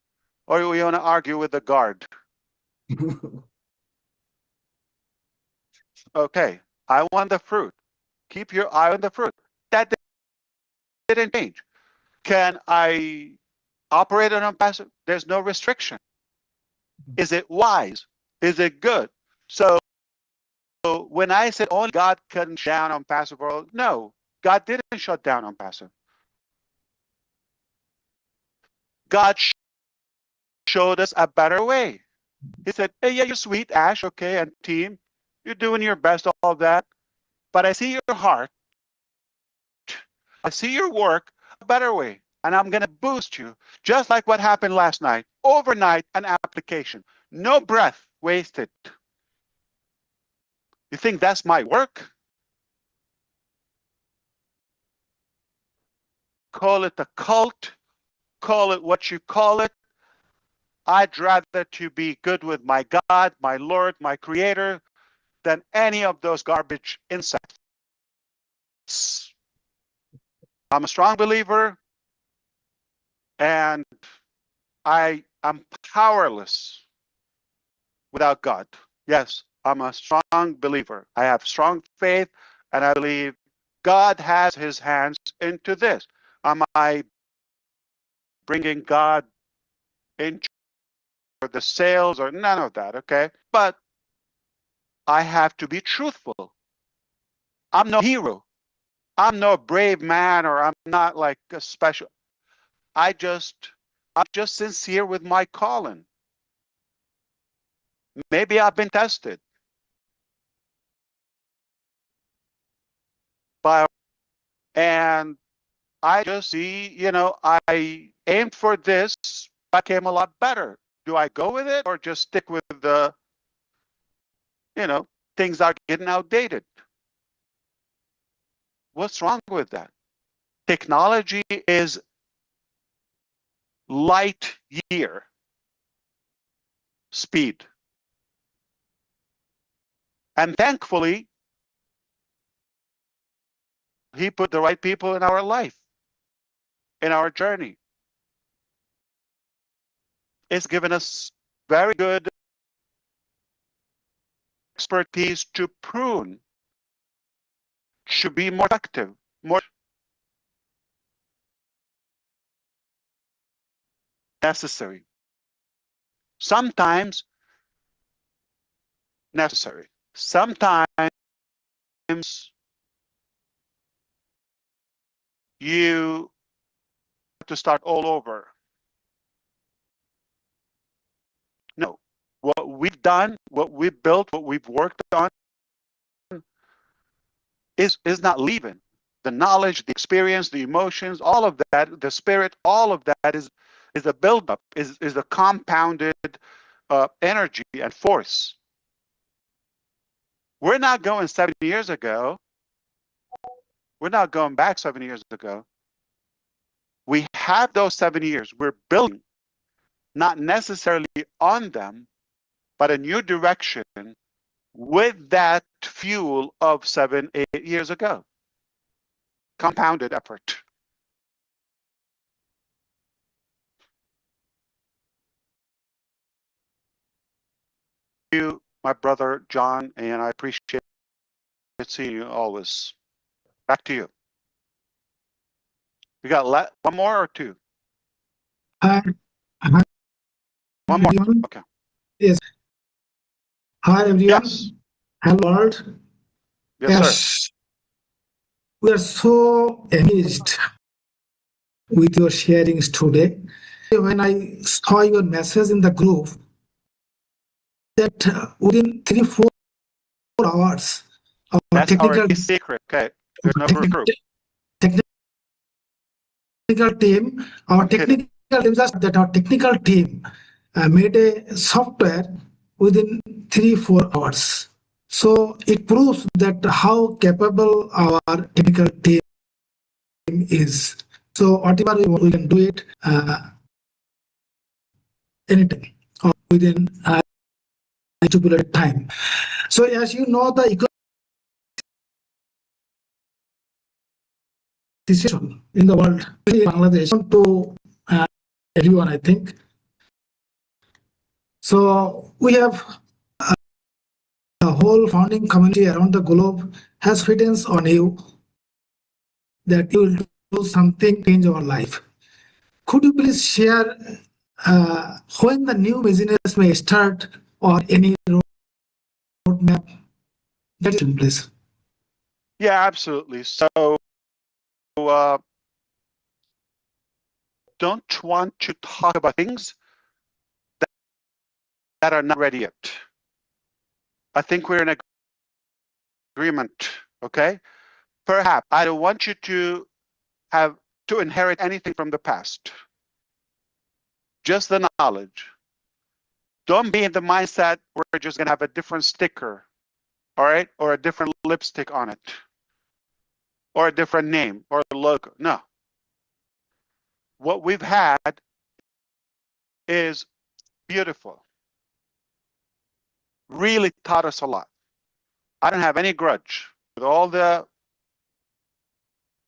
or do you want to argue with the guard? Okay, I want the fruit. Keep your eye on the fruit. That didn't change. Can I operate on Onpassive? There's no restriction. Is it wise? Is it good? So when I said only God can shut down Onpassive world, no, God didn't shut down Onpassive. God showed us a better way. He said, hey, yeah, you're sweet, Ash, okay, and team. You're doing your best, all of that. But I see your heart. I see your work a better way. And I'm going to boost you, just like what happened last night. Overnight, an application. No breath wasted. You think that's my work? Call it a cult. Call it what you call it. I'd rather to be good with my God, my Lord, my Creator, than any of those garbage insects. I'm a strong believer, and I am powerless without God. Yes, I'm a strong believer. I have strong faith, and I believe God has his hands into this. Am I bringing God into the sales or none of that, okay? But I have to be truthful. I'm no hero. I'm no brave man, or I'm not like a special. I'm just sincere with my calling. Maybe I've been tested by, and I just see, I aimed for this, but came a lot better. Do I go with it or just stick with the, things are getting outdated? What's wrong with that? Technology is light year speed. And thankfully, he put the right people in our life, in our journey. It's given us very good expertise to prune, to be more effective, more necessary. Sometimes necessary. Sometimes you have to start all over. No, what we've done, what we've built, what we've worked on is not leaving. The knowledge, the experience, the emotions, all of that, the spirit, all of that is a buildup, is a compounded energy and force. We're not going 7 years ago. We're not going back 7 years ago. We have those 7 years. We're building, not necessarily on them, but a new direction with that fuel of 7, 8 years ago. Compounded effort. You, my brother John, and I appreciate seeing you always. Back to you. We got one more or two? Hi. One more. Everyone. Okay. Yes. Hi, everyone. Yes. Hello, world. Yes, sir. We are so amazed with your sharings today. When I saw your message in the group that within 3-4 hours, our That's technical our secret. Okay. There's no group. Technical team, our technical team made a software within 3-4 hours. So it proves that how capable our technical team is. So whatever we can do it anytime or within a stipulated time. So as you know, the situation in the world, in Bangladesh, to everyone, I think. So we have the whole founding community around the globe has faith on you that you will do something, change our life. Could you please share when the new business may start or any roadmap? That is, please. Yeah, absolutely. So don't want to talk about things that are not ready yet. I think we're in agreement, okay? Perhaps I don't want you to have to inherit anything from the past. Just the knowledge. Don't be in the mindset we're just gonna have a different sticker, all right, or a different lipstick on it, or a different name or logo. No. What we've had is beautiful. Really taught us a lot. I don't have any grudge with all the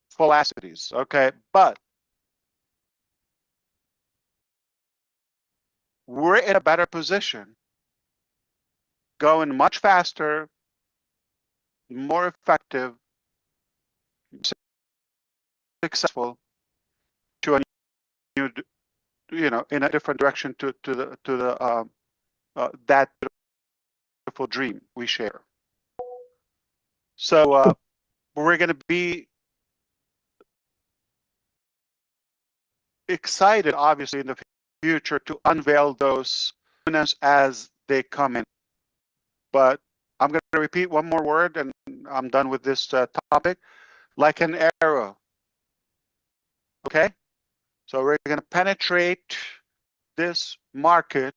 philosophies, okay? But we're in a better position, going much faster, more effective, successful to a new, in a different direction to the that beautiful dream we share. So we're going to be excited, obviously, in the future to unveil those as they come in. But I'm going to repeat one more word, and I'm done with this topic. Like an arrow. Okay? So we're going to penetrate this market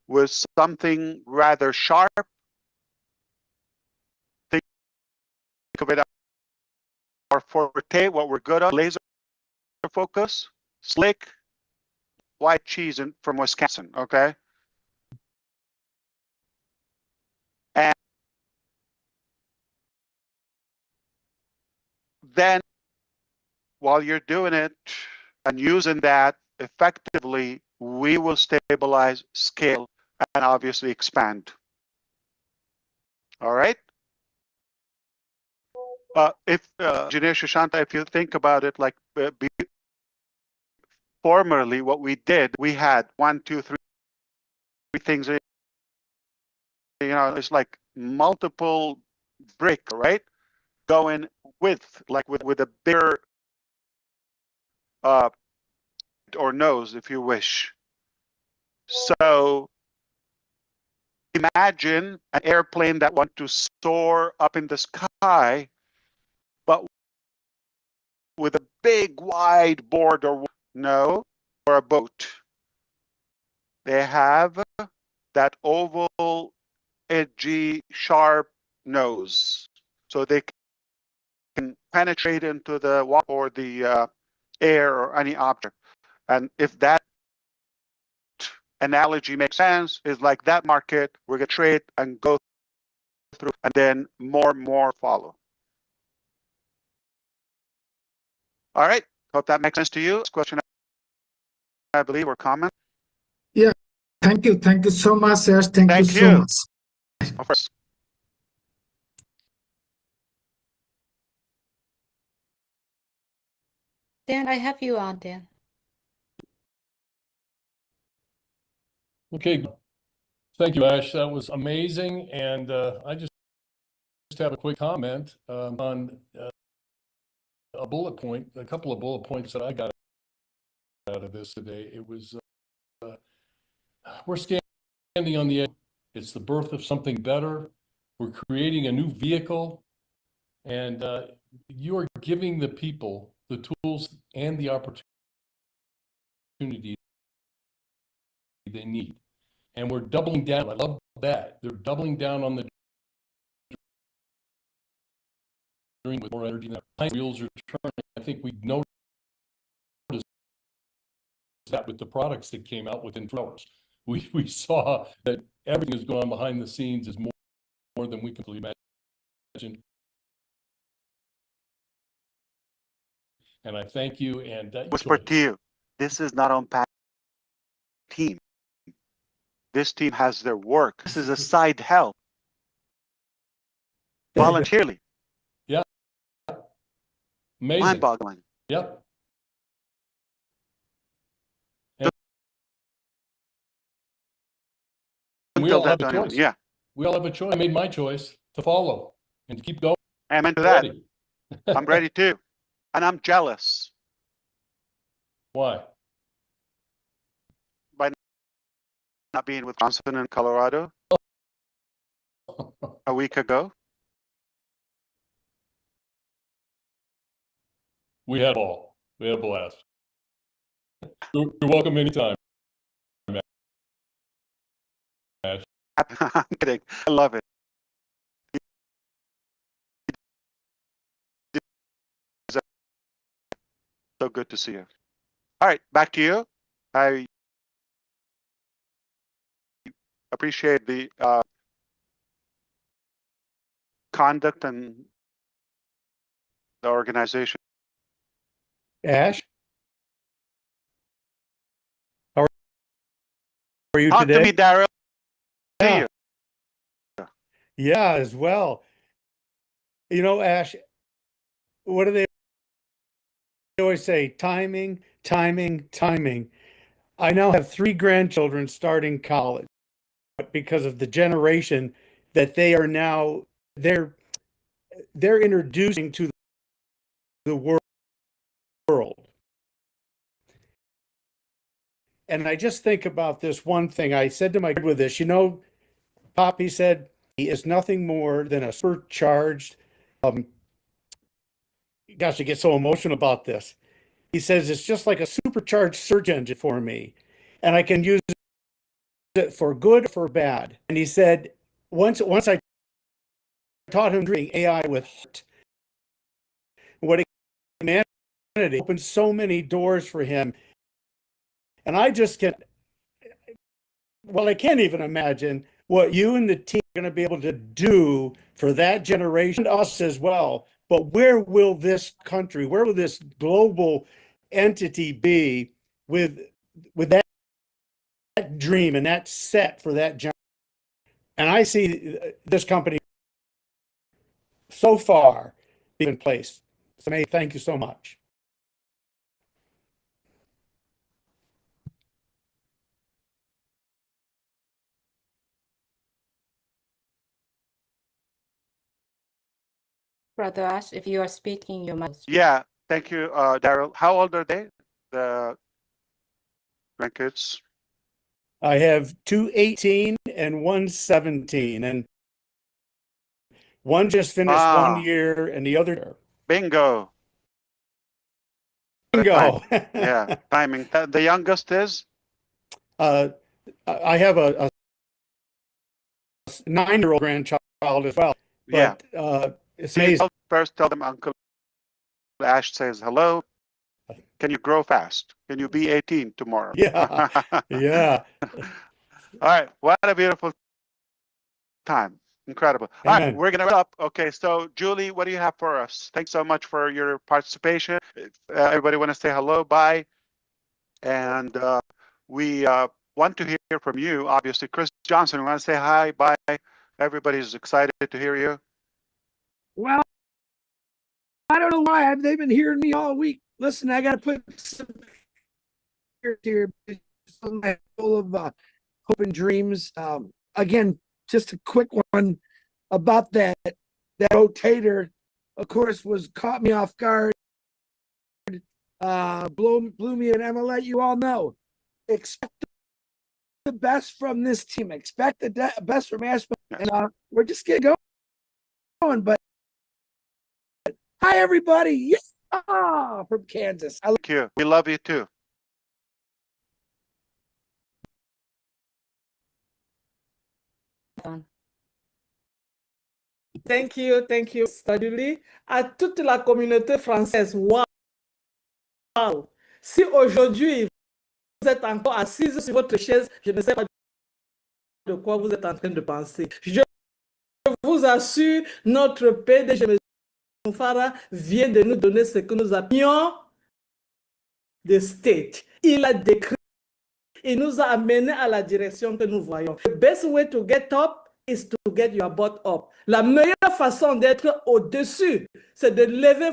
with something rather sharp. Think of it our forte, what we're good at, laser focus, slick, white cheese from Wisconsin, okay? And then while you're doing it and using that effectively, we will stabilize, scale, and obviously expand. All right? If Engineer Shashanta, if you think about it, like formerly, what we did, we had 1, 2, 3 things. It's like multiple brick, right? Going with a bigger or nose, if you wish. So imagine an airplane that wants to soar up in the sky, but with a big wide board or a boat. They have that oval, edgy, sharp nose, so they can penetrate into the water or the air or any object. And if that analogy makes sense, is like that market, we're going to trade and go through, and then more follow. All right. Hope that makes sense to you. Question, I believe, or comment? Yeah. Thank you. Thank you so much, Yash. Thank you so much. Of course. Dan, I have you on, Dan. Okay, thank you, Ash. That was amazing. And I just have a quick comment on a bullet point, a couple of bullet points that I got out of this today. It was, we're standing on the edge. It's the birth of something better. We're creating a new vehicle, and you are giving the people the tools and the opportunity they need. And we're doubling down. I love that. They're doubling down on the dream with more energy. The wheels are turning. I think we noticed that with the products that came out within 2 hours. We saw that everything is going on behind the scenes is more than we can imagine. And I thank you and Whisper to you, this is not on team. This team has their work. This is a side help. Voluntarily. Yeah. Amazing. Mind-boggling. Yep. We all have a choice. Yeah. We all have a choice. I made my choice to follow and to keep going. Amen to that. I'm ready too. And I'm jealous. Why? By not being with Wisconsin and Colorado a week ago. We had a ball. We had a blast. You're welcome anytime, Ash. I'm kidding. I love it. So good to see you. All right, back to you. I appreciate the conduct and the organization. Ash, how are you Talk today? to me, Daryl. See Yeah. you. Yeah, as well. You know, Ash, what do they always say? Timing, timing, timing. I now have 3 grandchildren starting college because of the generation that they are now, they're introducing to the world. And I just think about this one thing. I said to my kid with this, you know, Poppy said, he is nothing more than a supercharged, gosh, I get so emotional about this. He says, it's just like a supercharged search engine for me. And I can use it for good or for bad. And he said, once I taught him doing AI with heart, what it humanity opened so many doors for him. And I just can't, well, I can't even imagine what you and the team are going to be able to do for that generation, us as well. But where will this country, where will this global entity be with that dream and that set for that generation? And I see this company so far in place. So, May, thank you so much. Brother Ash, if you are speaking, your mic. Yeah, thank you, Daryl. How old are they? The grandkids? I have 2 18 and 1 17, and one just finished 1 year and the other. Bingo. Bingo. Yeah, timing. The youngest is? I have a 9-year-old grandchild as well. But it's amazing. First, tell them Uncle Ash says hello. Can you grow fast? Can you be 18 tomorrow? Yeah, yeah. All right, what a beautiful time. Incredible. All right, we're going to wrap up. Okay, so Julie, what do you have for us? Thanks so much for your participation. Everybody want to say hello, bye. And we want to hear from you, obviously. Chris Johnson, we want to say hi, bye. Everybody's excited to hear you. Well, I don't know why they've been hearing me all week. Listen, I got to put some here full of hope and dreams. Again, just a quick one about that rotator. Of course, was caught me off guard. Blew me, and I'm gonna let you all know. Expect the best from this team. Expect the best from ASH, and we're just getting going. But hi, everybody! Yeah, from Kansas. Thank you. We love you too. Thank you, Julie. À toute la communauté française, waouh! Si aujourd'hui vous êtes encore assise sur votre chaise, je ne sais pas de quoi vous êtes en train de penser. Je vous assure, notre PDG Mufareh vient de nous donner ce que nous appelions de state. Il a décrit, il nous a amené à la direction que nous voyons. The best way to get up is to get your butt up. La meilleure façon d'être au-dessus, c'est de lever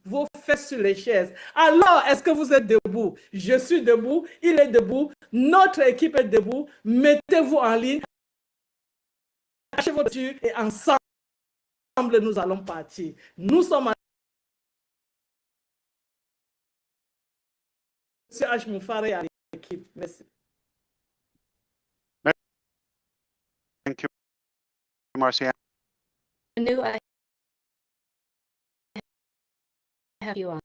vos fesses sur les chaises. Alors, est-ce que vous êtes debout? Je suis debout, il est debout, notre équipe est debout. Mettez-vous en ligne, lâchez votre dessus et ensemble, nous allons partir. Nous sommes Monsieur ASH MUfreh à l'équipe. Merci. Thank you, Marcia. Anu, I have you on.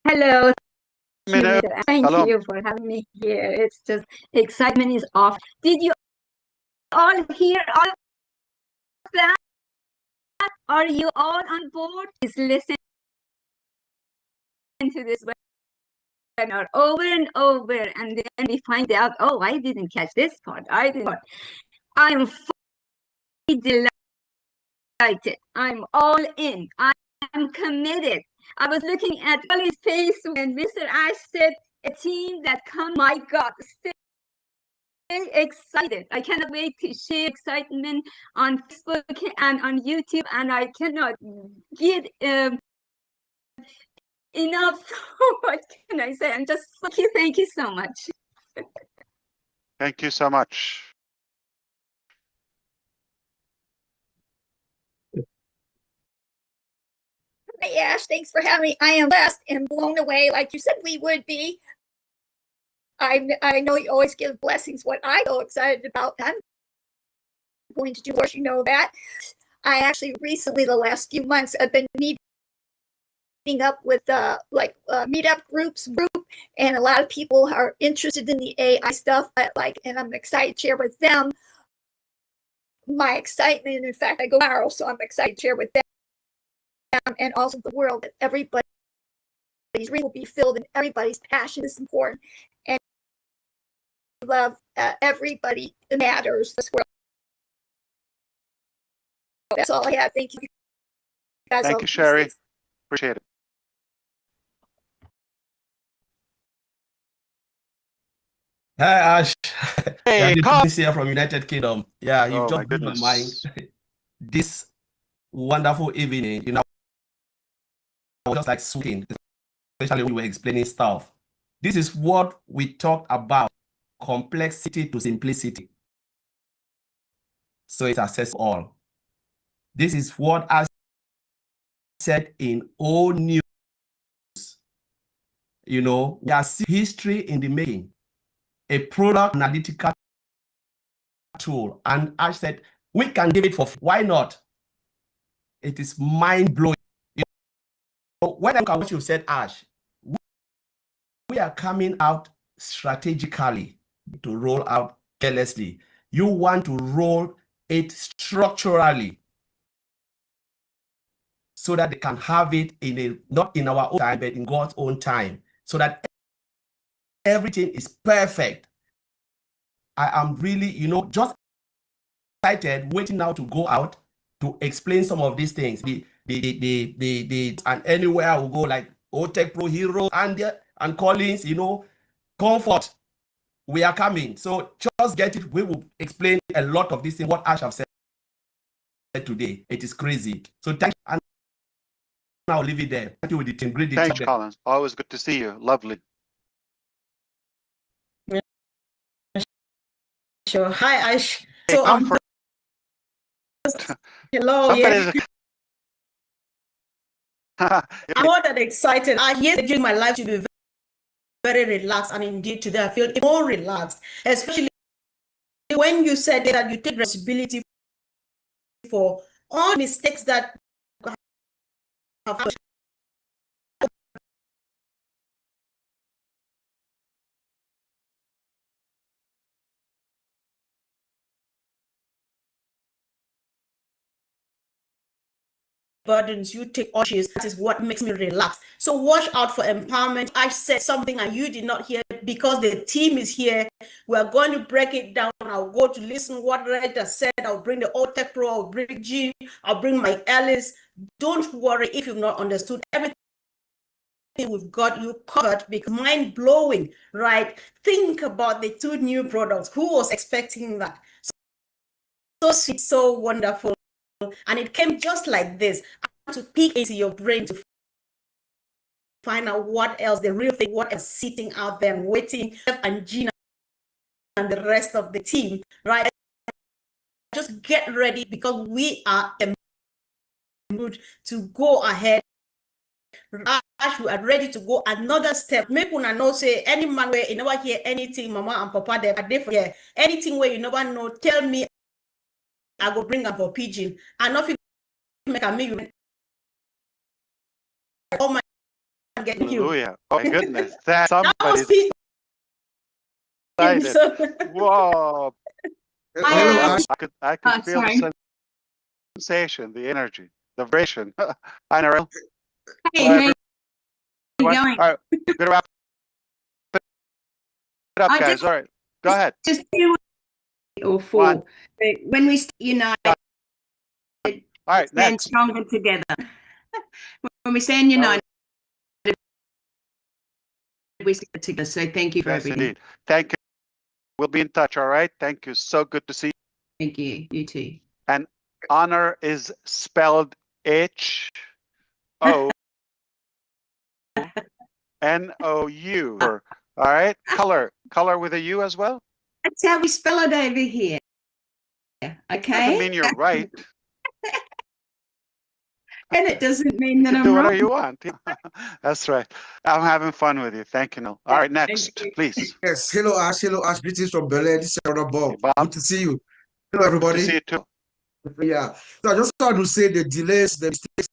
Hello. Minute. Thank Hello. you for having me here. It's just the excitement is off. Did you all hear all of that? Are you all on board? Please listen to this webinar over and over, and then we find out, oh, I didn't catch this part. I am fully delighted. I'm all in. I'm committed. I was looking at Ollie's face when Mr. Ash said a team that come, my God, stay excited. I cannot wait to share excitement on Facebook and on YouTube, and I cannot get enough. What can I say? I'm just thank you so much. Thank you so much. Hi, Ash. Thanks for having me. I am blessed and blown away, like you said we would be. I know you always give blessings. What I go excited about, I'm going to do worse, you know that. I actually recently, the last few months, I've been meeting up with meetup group, and a lot of people are interested in the AI stuff, and I'm excited to share with them my excitement. In fact, I go tomorrow, so I'm excited to share with them and also the world that everybody's dream will be filled and everybody's passion is important. And love everybody matters. This world. That's all I have. Thank you. Thank you, Sherry. Appreciate it. Hi, Ash. Hey, This here from United Kingdom. Yeah, you've just blew my mind. This wonderful evening, you know, I was just like sweating, especially when we were explaining stuff. This is what we talked about, complexity to simplicity. So it's accessible all. This is what I said in old news. You know, we are seeing history in the making, a product analytical tool. And I said, we can give it for free. Why not? It is mind-blowing. You know, when I look at what you said, Ash, we are coming out strategically to roll out carelessly. You want to roll it structurally so that they can have it in a, not in our own time, but in God's own time, so that everything is perfect. I am really, you know, just excited, waiting now to go out to explain some of these things. And anywhere I will go, like Tech Pro Hero and Collins, you know, Comfort, we are coming. So just get it. We will explain a lot of this thing, what Ash have said today. It is crazy. So thank you. And I'll leave it there. Thank you with the team. Great. Thanks, Collins. Always good to see you. Lovely. Sure. Hi, Ash. Hey, So hello. Yeah. I'm more than excited. Yes, during my life to be very relaxed, and indeed today I feel more relaxed, especially when you said that you take responsibility for all mistakes that have burdens, you take ownership. That is what makes me relax. So watch out for empowerment. I said something and you did not hear because the team is here. We're going to break it down. I'll go to listen what Rita said. I'll bring the old Tech Pro, I'll bring G, I'll bring Mike Ellis. Don't worry if you've not understood everything we've got you covered because mind blowing, right? Think about the 2 new products. Who was expecting that? So sweet, so wonderful. And it came just like this. I want to peek into your brain to find out what else, the real thing, what is sitting out there and waiting, and Gina and the rest of the team, right? Just get ready because we are in the mood to go ahead. Ash, we are ready to go another step. Make una know say any man where you never hear anything, mama and papa they are there for you. Anything where you never know, tell me. I go bring them for pigeon. And not make a meal. Oh my get you. Hallelujah. Oh my goodness. That somebody's excited. So, Whoa. Hello, Ash. I could feel the sensation, the energy, the vibration. Hi, Narelle. Hey, Hello, how you everyone. going? All right, we're gonna wrap it up, I guys. just- All right, go ahead. Just 2 or 4. One. When we unite, All right, stand next. stronger together. When we stand united, we stick together. So thank you for Yes, everything. indeed. Thank you. We'll be in touch. All right. Thank you. So good to see you. Thank you. You too. And honor is spelled HONOU. All right. Color with a U as well. That's how we spell it over here. Okay. Doesn't mean you're right. And it doesn't mean that You I'm do whatever wrong. you want. That's right. I'm having fun with you. Thank you, Noel. All right, next, please. Yes, hello Ash, greetings from Berlin. This is Elder Bob. Bob. Good to see you. Hello, Good everybody. to see you too. Yeah, so I just wanted to say the delays, the mistakes,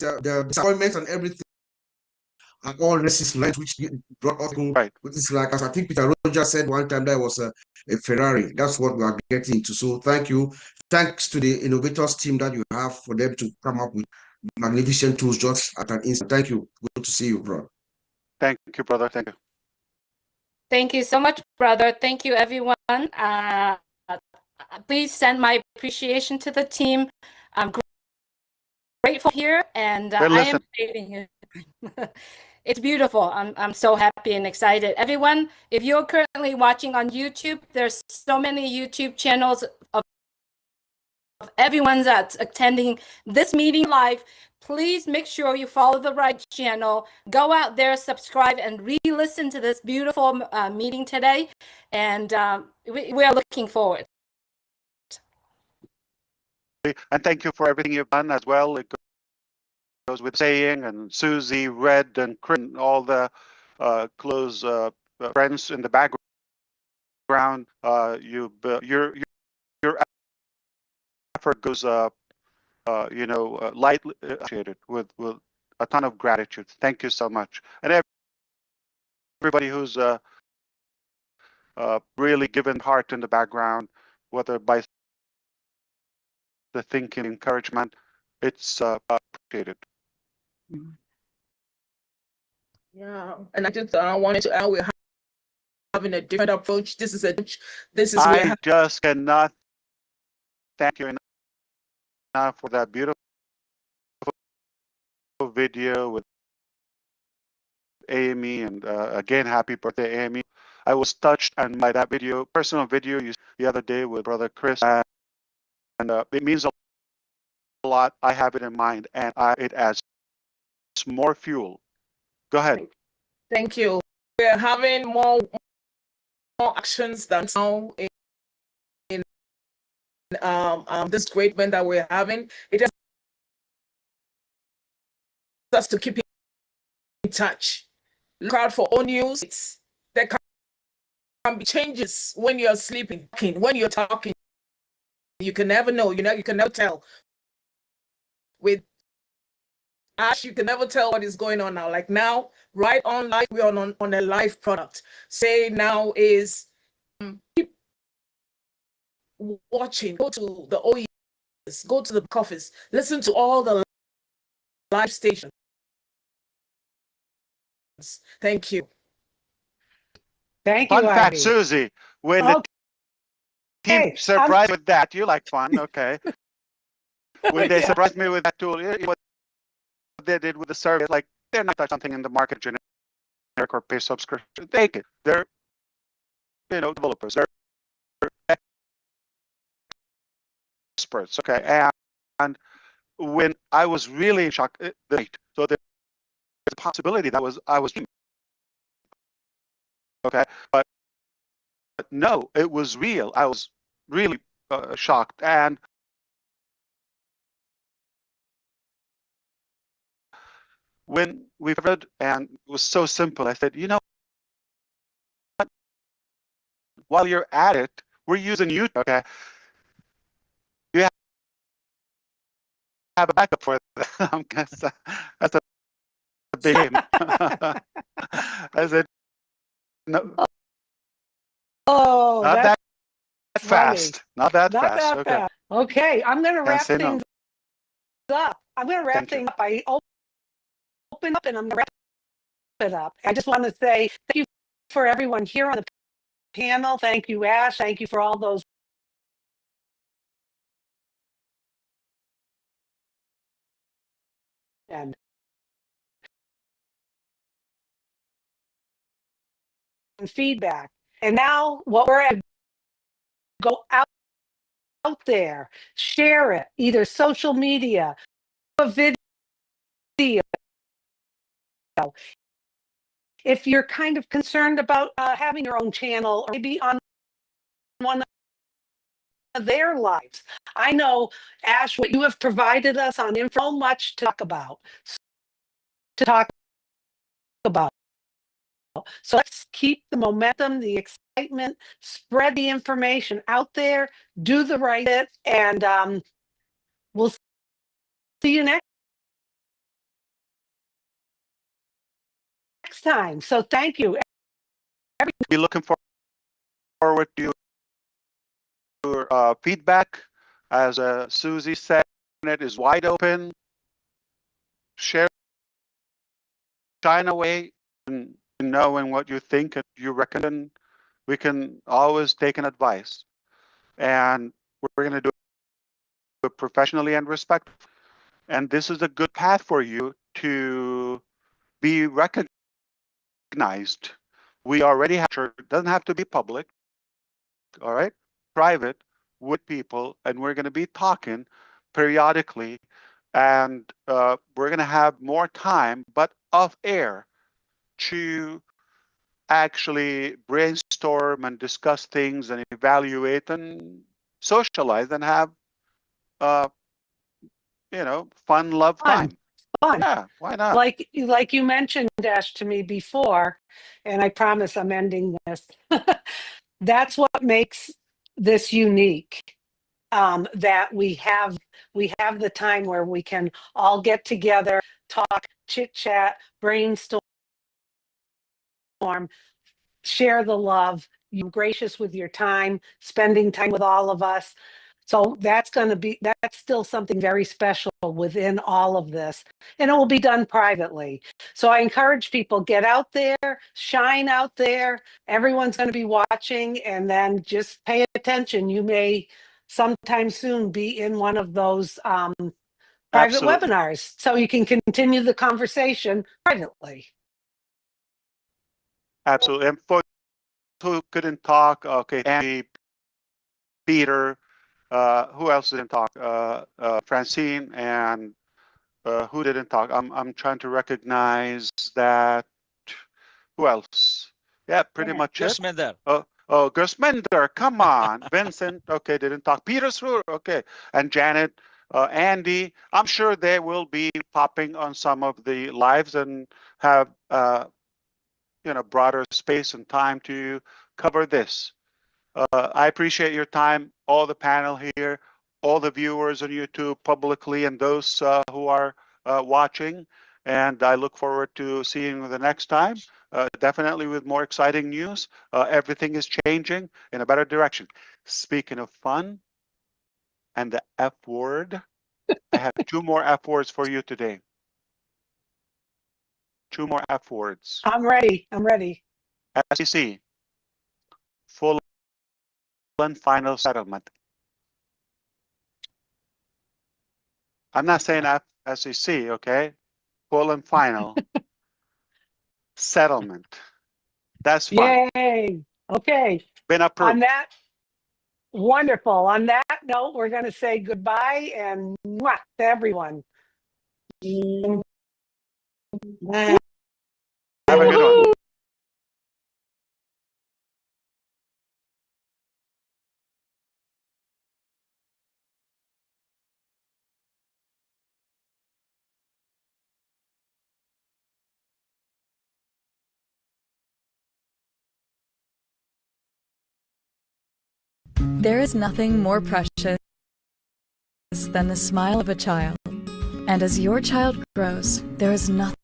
the disappointments, and everything are all necessary, which brought us right. Which is like, as I think Peter Roger said one time, that was a Ferrari. That's what we are getting into. So thank you. Thanks to the innovators team that you have for them to come up with magnificent tools just at an instant. Thank you. Good to see you, bro. Thank you, brother. Thank you. Thank you so much, brother. Thank you, everyone. Please send my appreciation to the team. I'm grateful here, and I am staying here. It's beautiful. I'm so happy and excited. Everyone, if you're currently watching on YouTube, there's so many YouTube channels of everyone that's attending this meeting live. Please make sure you follow the right channel. Go out there, subscribe, and re-listen to this beautiful meeting today. And we are looking forward. And thank you for everything you've done as well. It goes with saying, and Susie, Red, and Chris, and all the close friends in the background. Your effort goes lightly appreciated with a ton of gratitude. Thank you so much. And everybody who's really given heart in the background, whether by the thinking, encouragement, it's appreciated. Yeah, and I just wanted to add, we're having a different approach. I just cannot thank you enough for that beautiful video with Amy, and again, happy birthday, Amy. I was touched and by that video, personal video you the other day with brother Chris, and it means a lot. I have it in mind, and it adds more fuel. Go ahead. Thank you. We're having more actions than now in this great event that we're having. It just us to keep in touch. Look out for all news. There can be changes when you're sleeping, when you're talking. You can never know. You can never tell. With Ash, you can never tell what is going on now. Like now, right on live, we're on a live product. Say now is keep watching. Go to the OES, go to the office, listen to all the live stations. Thank you. Thank you, Fun fact, Ivy. Susie, when the team surprised with that, you like fun, okay? When they surprised me with that tool, what they did with the survey, like they're not something in the market, generic or pay subscription. Take it. They're, developers. They're experts. Okay, and when I was really shocked, so there's a possibility that I was okay, but no, it was real. I was really shocked, and when we read, and it was so simple, I said, what? While you're at it, we're using YouTube. Okay, you have a backup for that. That's a big game. I said, no. Oh, Not that's that fast. Not that Not fast. that Okay. fast. Okay, I'm going to wrap say no. things up. I'm going to wrap Thank you. things up. I open up and I'm going to wrap it up. I just want to say thank you for everyone here on the panel. Thank you, Ash. Thank you for all those. And feedback. And now what we're at, go out there, share it, either social media, a video. If you're kind of concerned about having your own channel or maybe on one of their lives. I know, Ash, what you have provided us on info, so much to talk about. So let's keep the momentum, the excitement, spread the information out there, do the right bit, and we'll see you next time. So thank you. Be looking forward to your feedback. As Susie said, it is wide open. Share, shine away, and knowing what you think and you reckon. We can always take an advice, and we're going to do it professionally and respectfully. And this is a good path for you to be recognized. We already have church. It doesn't have to be public. All right, private with people, and we're going to be talking periodically, and we're going to have more time, but off air, to actually brainstorm and discuss things and evaluate and socialize and have fun love time. Fun. Yeah, why not? Like you mentioned, Ash, to me before, and I promise I'm ending this. That's what makes this unique. That we have the time where we can all get together, talk, chit chat, brainstorm, share the love. You're gracious with your time, spending time with all of us. So that's still something very special within all of this, and it will be done privately. So I encourage people, get out there, shine out there. Everyone's going to be watching, and then just pay attention. You may sometime soon be in one of those private Absolutely. webinars, so you can continue the conversation privately. Absolutely. And for who couldn't talk, okay, Andy, Peter, who else didn't talk? Francine, and who didn't talk? I'm trying to recognize that. Who else? Yeah, pretty much it. Gersmender. Oh, Gersmender, come on. Vincent, okay, didn't talk. Peter Sruer, okay, and Janet, Andy. I'm sure they will be popping on some of the lives and have broader space and time to cover this. I appreciate your time, all the panel here, all the viewers on YouTube publicly, and those who are watching. And I look forward to seeing you the next time, definitely with more exciting news. Everything is changing in a better direction. Speaking of fun and the F word, I have 2 more F words for you today. 2 more F words. I'm ready. SEC, full and final settlement. I'm not saying SEC, okay? full and final settlement. That's fun. Yay. Okay. Been approved. On that, wonderful. On that note, we're going to say goodbye and mwah to everyone. Have a good one. There is nothing more precious than the smile of a child. And as your child grows, there is nothing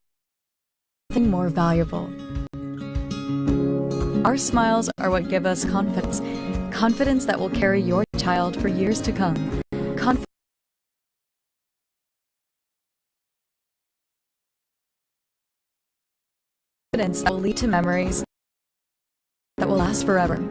more valuable. Our smiles are what give us confidence. Confidence that will carry your child for years to come. Confidence that will lead to memories that will last forever.